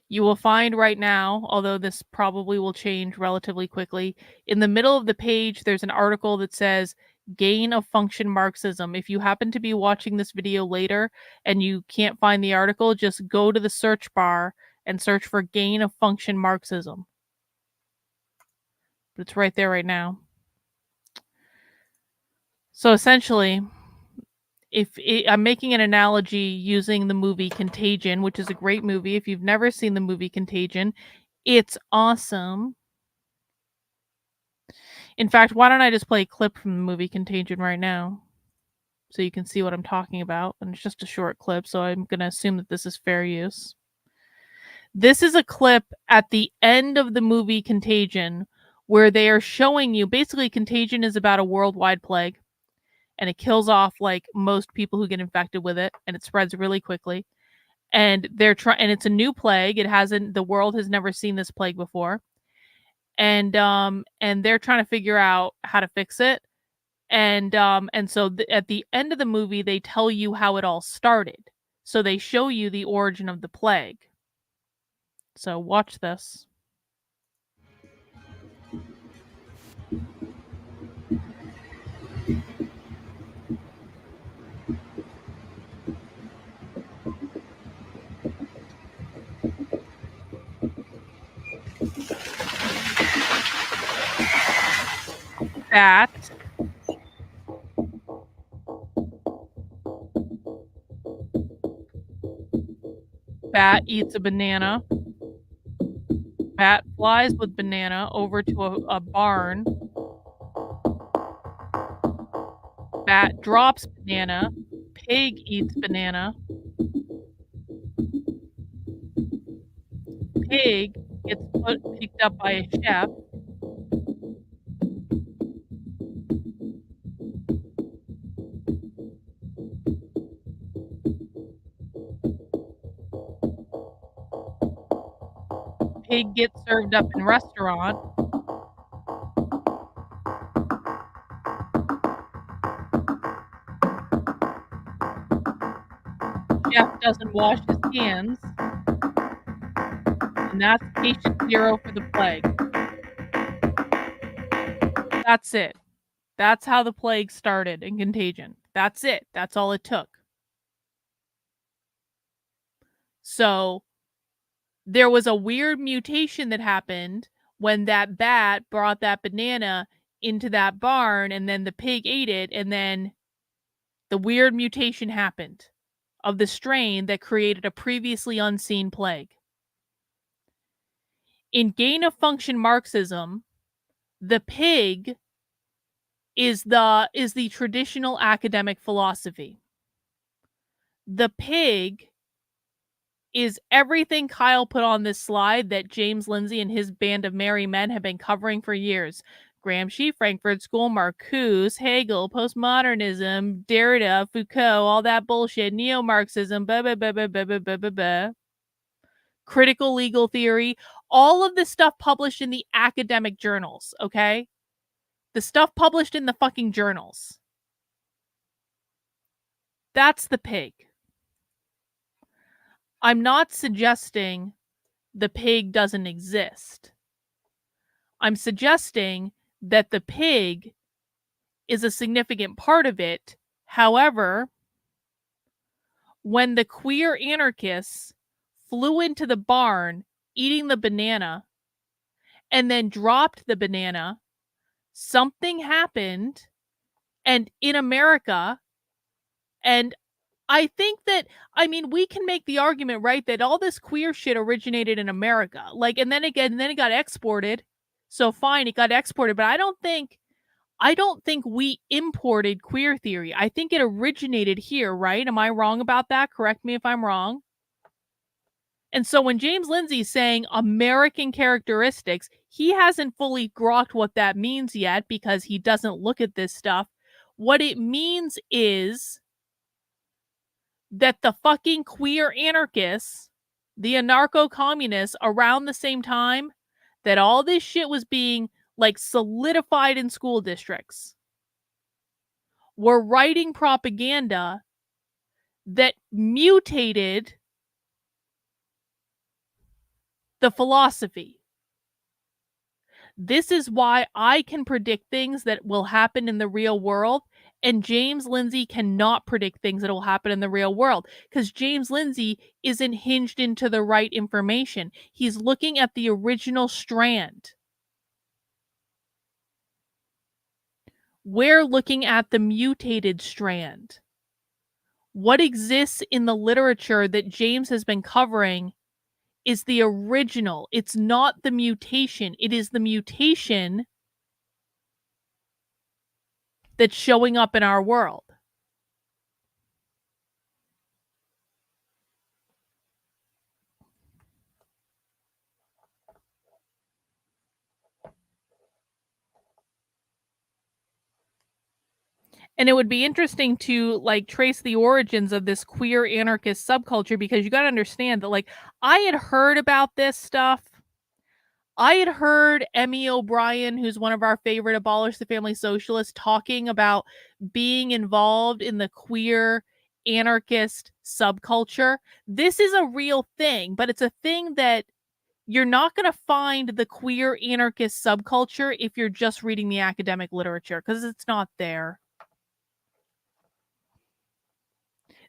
You will find right now, although this probably will change relatively quickly, in the middle of the page, there's an article that says gain of function Marxism. If you happen to be watching this video later and you can't find the article, just go to the search bar and search for gain of function Marxism. but it's right there right now. So essentially, I'm making an analogy using the movie Contagion, which is a great movie. If you've never seen the movie Contagion, it's awesome. In fact, why don't I just play a clip from the movie Contagion right now so you can see what I'm talking about? And it's just a short clip, so I'm going to assume that this is fair use. This is a clip at the end of the movie Contagion where they are showing you, basically Contagion is about a worldwide plague, and it kills off like most people who get infected with it, and it spreads really quickly. And and it's a new plague. The world has never seen this plague before. And they're trying to figure out how to fix it. And so at the end of the movie, they tell you how it all started. So they show you the origin of the plague. So watch this. Bat eats a banana. Bat flies with banana over to a barn. Bat drops banana. Pig eats banana. Pig gets picked up by a chef. Pig gets served up in restaurant. Chef doesn't wash his hands. And that's patient 0 for the plague. That's it. That's how the plague started in Contagion. That's it. That's all it took. So there was a weird mutation that happened when that bat brought that banana into that barn, and then the pig ate it, and then the weird mutation happened of the strain that created a previously unseen plague. In gain-of-function Marxism, the pig is the traditional academic philosophy. The pig is everything Kyle put on this slide that James Lindsay and his band of merry men have been covering for years. Gramsci, Frankfurt School, Marcuse, Hegel, postmodernism, Derrida, Foucault, all that bullshit, neo-Marxism, blah, blah, blah, blah, blah, blah, blah, blah, blah. Critical legal theory, all of this stuff published in the academic journals, okay? The stuff published in the fucking journals. That's the pig. I'm not suggesting the pig doesn't exist. I'm suggesting that the pig is a significant part of it. However, when the queer anarchists flew into the barn eating the banana and then dropped the banana, something happened, and in America, and I think that, we can make the argument, right, that all this queer shit originated in America. Like, and then it got exported. So fine, it got exported, but I don't think we imported queer theory. I think it originated here, right? Am I wrong about that? Correct me if I'm wrong. And so when James Lindsay's saying American characteristics, he hasn't fully grokked what that means yet because he doesn't look at this stuff. What it means is that the fucking queer anarchists, the anarcho-communists around the same time that all this shit was being like solidified in school districts, were writing propaganda that mutated the philosophy. This is why I can predict things that will happen in the real world, and James Lindsay cannot predict things that will happen in the real world, because James Lindsay isn't hinged into the right information. He's looking at the original strand. We're looking at the mutated strand. What exists in the literature that James has been covering is the original. It's not the mutation. It is the mutation that's showing up in our world. And it would be interesting to like trace the origins of this queer anarchist subculture, because you got to understand that like I had heard about this stuff. I had heard Emmy O'Brien, who's one of our favorite Abolish the Family Socialists, talking about being involved in the queer anarchist subculture. This is a real thing, but it's a thing that you're not going to find the queer anarchist subculture if you're just reading the academic literature, because it's not there.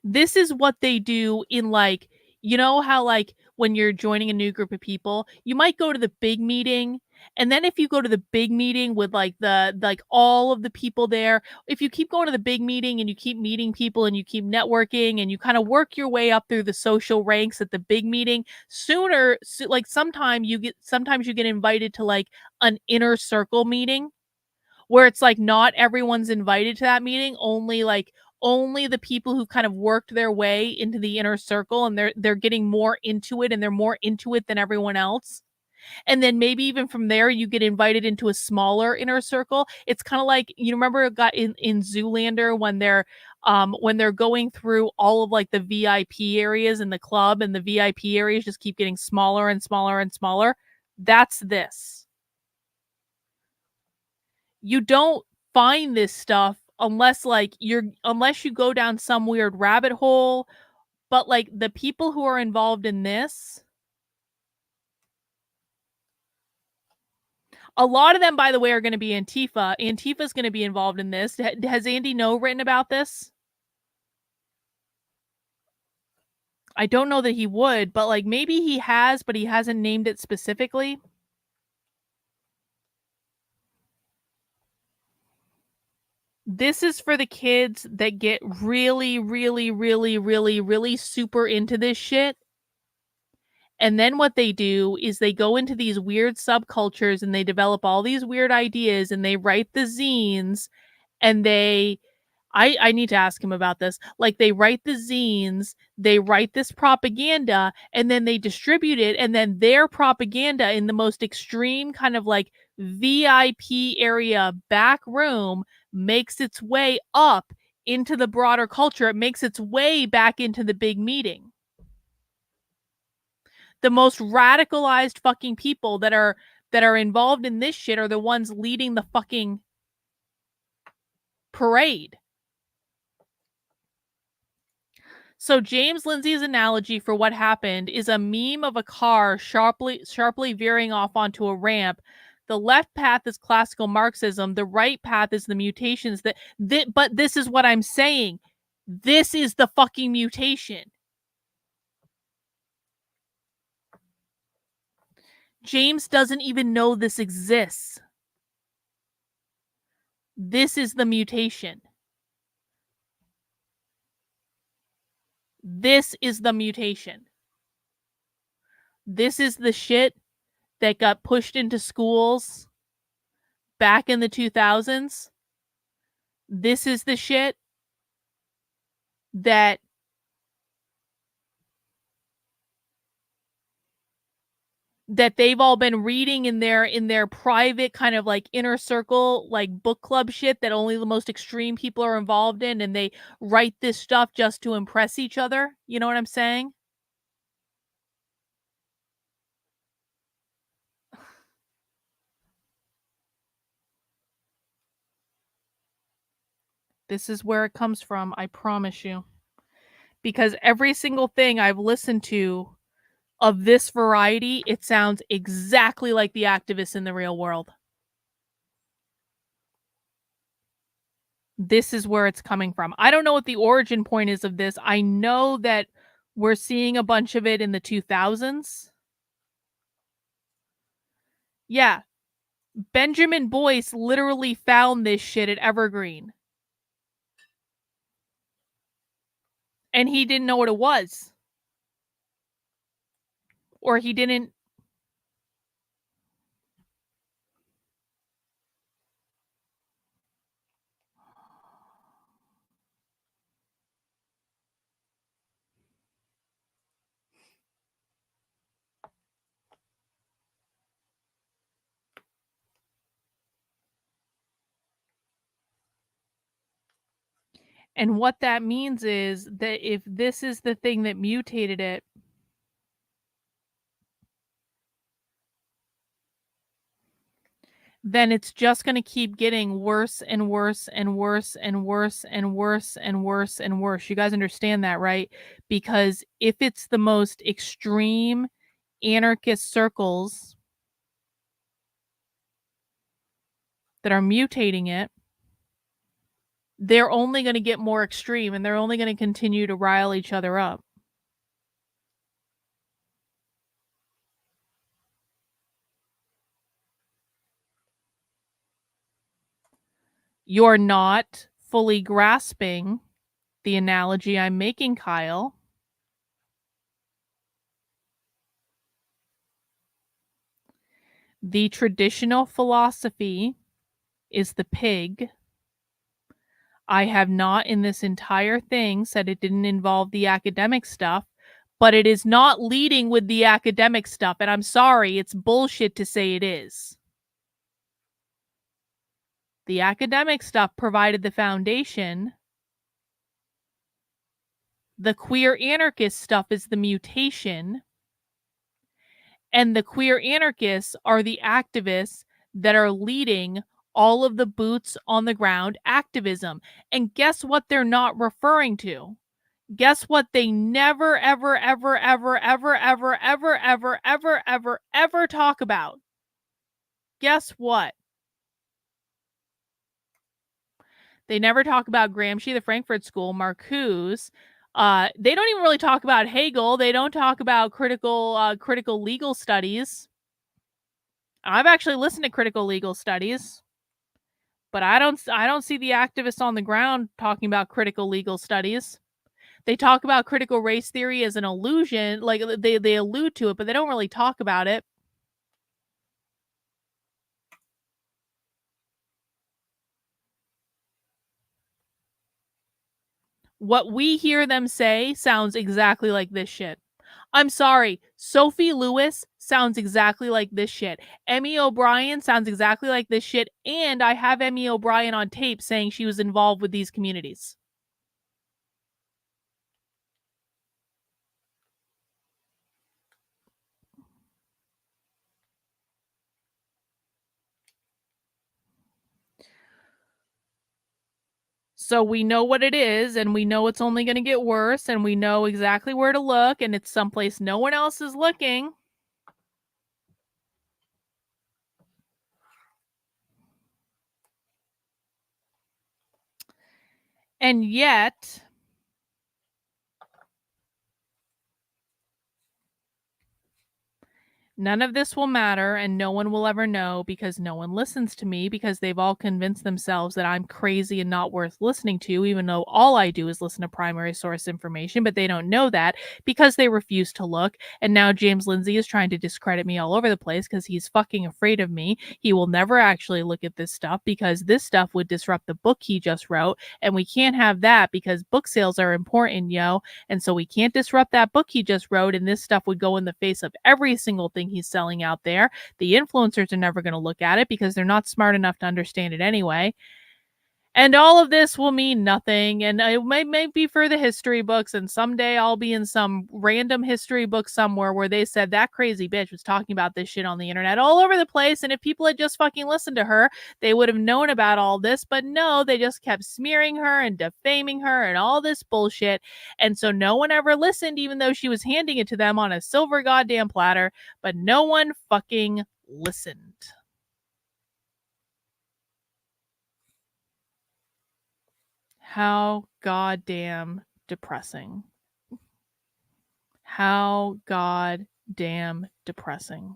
This is what they do in like, you know how like when you're joining a new group of people, you might go to the big meeting, and then if you go to the big meeting with like all of the people there, if you keep going to the big meeting and you keep meeting people and you keep networking and you kind of work your way up through the social ranks at the big meeting, sometimes you get invited to like an inner circle meeting where it's like not everyone's invited to that meeting, only the people who kind of worked their way into the inner circle, and they're getting more into it, and they're more into it than everyone else. And then maybe even from there you get invited into a smaller inner circle. It's kind of like, you remember it got in Zoolander when they're going through all of like the VIP areas in the club, and the VIP areas just keep getting smaller and smaller and smaller. That's this. You don't find this stuff unless you go down some weird rabbit hole, but like the people who are involved in this, a lot of them, by the way, are going to be Antifa. Antifa's going to be involved in this. Has Andy No written about this? I don't know that he would, but like maybe he has, but he hasn't named it specifically. This is for the kids that get really, really, really, really, really super into this shit. And then what they do is they go into these weird subcultures and they develop all these weird ideas, and they write the zines, and I need to ask him about this. Like they write the zines, they write this propaganda, and then they distribute it, and then their propaganda in the most extreme kind of like VIP area back room makes its way up into the broader culture. It makes its way back into the big meeting. The most radicalized fucking people that are involved in this shit are the ones leading the fucking parade. So James Lindsay's analogy for what happened is a meme of a car sharply veering off onto a ramp. The left path is classical Marxism. The right path is the mutations but this is what I'm saying. This is the fucking mutation. James doesn't even know this exists. This is the mutation. This is the mutation. This is the shit that got pushed into schools back in the 2000s. This is the shit that they've all been reading in their private kind of like inner circle, like book club shit that only the most extreme people are involved in, and they write this stuff just to impress each other. You know what I'm saying? This is where it comes from, I promise you. Because every single thing I've listened to of this variety, it sounds exactly like the activists in the real world. This is where it's coming from. I don't know what the origin point is of this. I know that we're seeing a bunch of it in the 2000s. Yeah. Benjamin Boyce literally found this shit at Evergreen. And he didn't know what it was. Or he didn't. And what that means is that if this is the thing that mutated it, then it's just going to keep getting worse and worse and worse and worse and worse and worse and worse. You guys understand that, right? Because if it's the most extreme anarchist circles that are mutating it, they're only going to get more extreme and they're only going to continue to rile each other up. You're not fully grasping the analogy I'm making, Kyle. The traditional philosophy is the pig. I have not in this entire thing said it didn't involve the academic stuff, but it is not leading with the academic stuff. And I'm sorry, it's bullshit to say it is. The academic stuff provided the foundation. The queer anarchist stuff is the mutation. And the queer anarchists are the activists that are leading all of the boots on the ground activism. And guess what they're not referring to? Guess what they never, ever, ever, ever, ever, ever, ever, ever, ever, ever, ever talk about? Guess what? They never talk about Gramsci, the Frankfurt School, Marcuse. They don't even really talk about Hegel. They don't talk about critical legal studies. I've actually listened to critical legal studies, but I don't see the activists on the ground talking about critical legal studies. They talk about critical race theory as an illusion, like they allude to it, but they don't really talk about it. What we hear them say sounds exactly like this shit. I'm sorry, Sophie Lewis sounds exactly like this shit. Emmy O'Brien sounds exactly like this shit, and I have Emmy O'Brien on tape saying she was involved with these communities. So we know what it is, and we know it's only going to get worse, and we know exactly where to look, and it's someplace no one else is looking. And yet, none of this will matter, and no one will ever know because no one listens to me because they've all convinced themselves that I'm crazy and not worth listening to, even though all I do is listen to primary source information, but they don't know that because they refuse to look. And now James Lindsay is trying to discredit me all over the place because he's fucking afraid of me. He will never actually look at this stuff because this stuff would disrupt the book he just wrote, and we can't have that because book sales are important, yo. And so we can't disrupt that book he just wrote, and this stuff would go in the face of every single thing he's selling out there. The influencers are never going to look at it because they're not smart enough to understand it anyway. And all of this will mean nothing. And it may be for the history books. And someday I'll be in some random history book somewhere where they said that crazy bitch was talking about this shit on the internet all over the place. And if people had just fucking listened to her, they would have known about all this. But no, they just kept smearing her and defaming her and all this bullshit. And so no one ever listened, even though she was handing it to them on a silver goddamn platter. But no one fucking listened. How goddamn depressing. How goddamn depressing.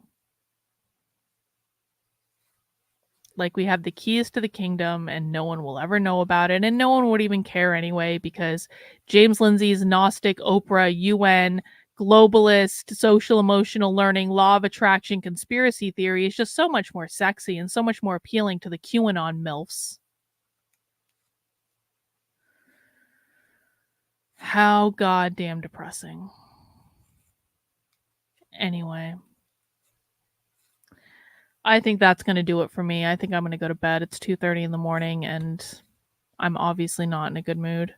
like we have the keys to the kingdom and no one will ever know about it, and no one would even care anyway, because James Lindsay's Gnostic, Oprah, UN, globalist, social emotional learning, law of attraction, conspiracy theory is just so much more sexy and so much more appealing to the QAnon MILFs. How goddamn depressing. Anyway, I think that's going to do it for me. I think I'm going to go to bed. It's 2:30 in the morning and I'm obviously not in a good mood.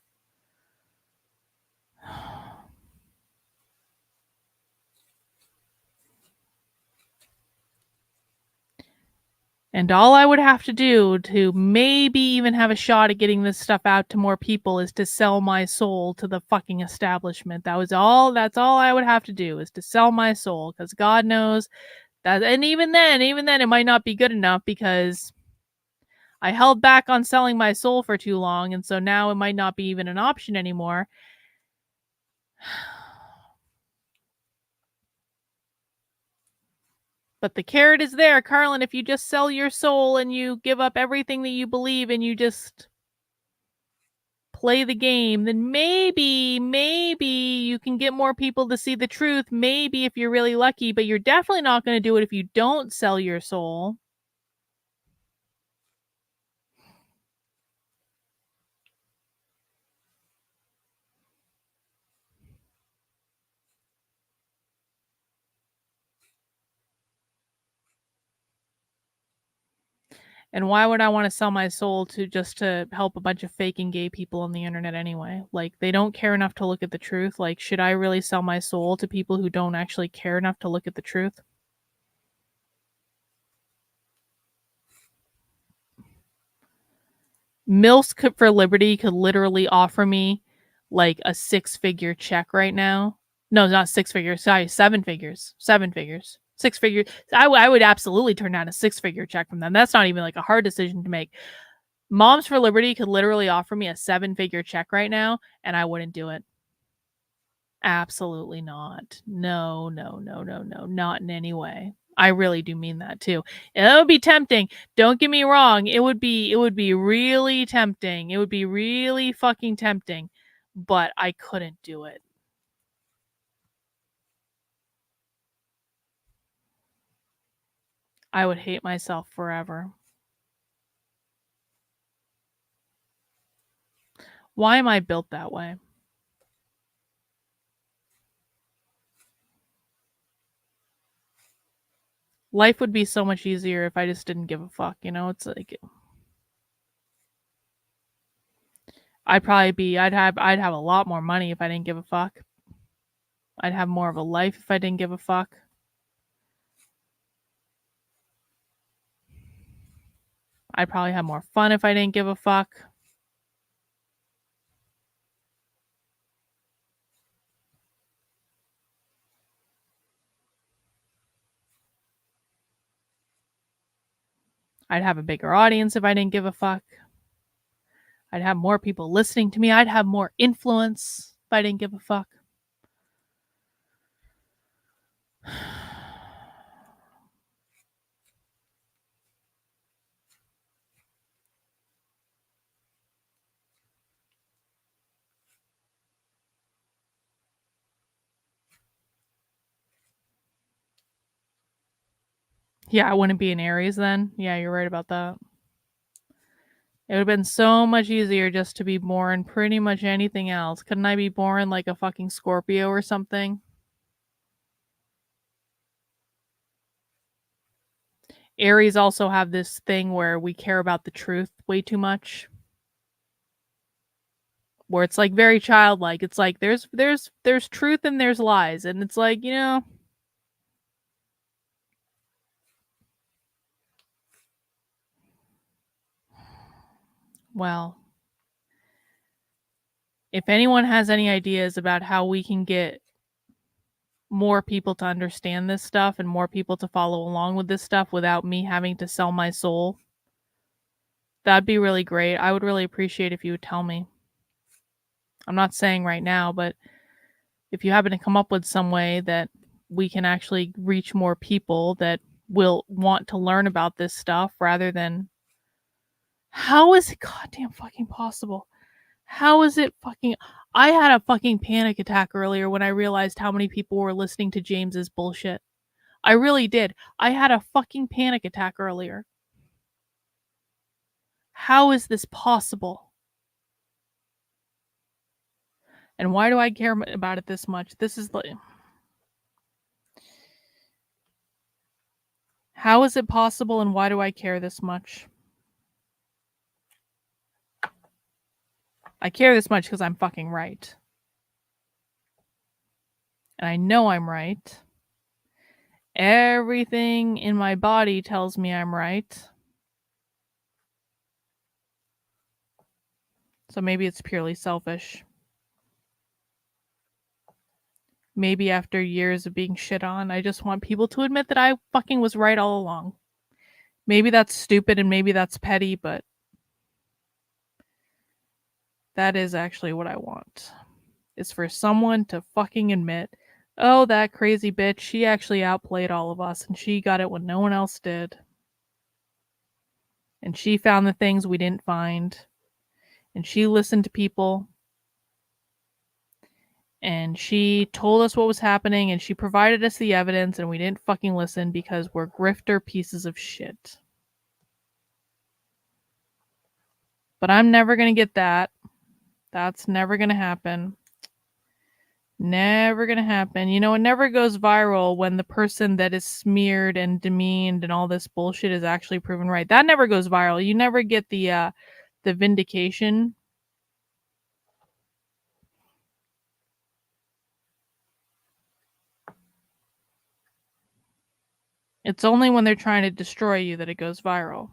And all I would have to do to maybe even have a shot at getting this stuff out to more people is to sell my soul to the fucking establishment. That's all I would have to do, is to sell my soul, because God knows that, and even then it might not be good enough, because I held back on selling my soul for too long, and so now it might not be even an option anymore. But the carrot is there, Carlin. If you just sell your soul and you give up everything that you believe and you just play the game, then maybe you can get more people to see the truth. Maybe if you're really lucky, but you're definitely not going to do it if you don't sell your soul. And why would I want to sell my soul to help a bunch of fake and gay people on the internet anyway? Like, they don't care enough to look at the truth. Like, should I really sell my soul to people who don't actually care enough to look at the truth? Mills for Liberty could literally offer me like a 6-figure check right now. No, not 6 figures. Sorry, 7 figures. 7 figures. 6 figures. I would absolutely turn down a 6-figure check from them. That's not even like a hard decision to make. Moms for Liberty could literally offer me a 7-figure check right now, and I wouldn't do it. Absolutely not. No, not in any way. I really do mean that too. And that would be tempting. Don't get me wrong. It would be really tempting. It would be really fucking tempting, but I couldn't do it. I would hate myself forever. Why am I built that way? Life would be so much easier if I just didn't give a fuck, you know? It's like I'd have a lot more money if I didn't give a fuck. I'd have more of a life if I didn't give a fuck. I'd probably have more fun if I didn't give a fuck. I'd have a bigger audience if I didn't give a fuck. I'd have more people listening to me. I'd have more influence if I didn't give a fuck. Yeah, I wouldn't be an Aries then. Yeah, you're right about that. It would have been so much easier just to be born pretty much anything else. Couldn't I be born like a fucking Scorpio or something? Aries also have this thing where we care about the truth way too much. Where it's like very childlike. It's like there's truth and there's lies. And it's like, you know, well, if anyone has any ideas about how we can get more people to understand this stuff and more people to follow along with this stuff without me having to sell my soul, that'd be really great. I would really appreciate if you would tell me. I'm not saying right now, but if you happen to come up with some way that we can actually reach more people that will want to learn about this stuff rather than How is it goddamn fucking possible? How is it fucking... I had a fucking panic attack earlier when I realized how many people were listening to James's bullshit. I really did. I had a fucking panic attack earlier. How is this possible? And why do I care about it this much? This is like... How is it possible and why do I care this much? I care this much because I'm fucking right. And I know I'm right. Everything in my body tells me I'm right. So maybe it's purely selfish. Maybe after years of being shit on, I just want people to admit that I fucking was right all along. Maybe that's stupid and maybe that's petty, but that is actually what I want. Is for someone to fucking admit, oh, that crazy bitch, she actually outplayed all of us and she got it when no one else did. And she found the things we didn't find. And she listened to people. And she told us what was happening and she provided us the evidence and we didn't fucking listen because we're grifter pieces of shit. But I'm never gonna get that. That's never gonna happen. Never gonna happen. You know, it never goes viral when the person that is smeared and demeaned and all this bullshit is actually proven right. That never goes viral. You never get the vindication. It's only when they're trying to destroy you that it goes viral.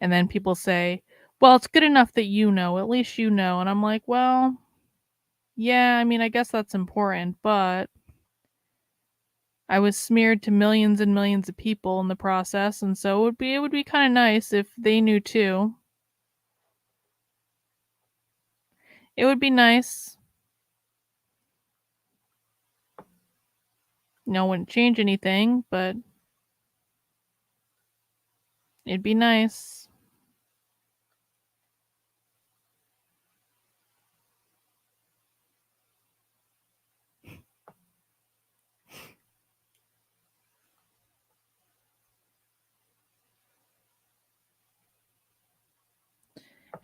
And then people say, well, it's good enough that you know. At least you know. And I'm like, well, yeah, I mean, I guess that's important, but I was smeared to millions and millions of people in the process, and so it would be kind of nice if they knew too. It would be nice. No, it wouldn't change anything, but it'd be nice.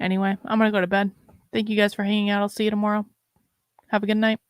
Anyway, I'm gonna go to bed. Thank you guys for hanging out. I'll see you tomorrow. Have a good night.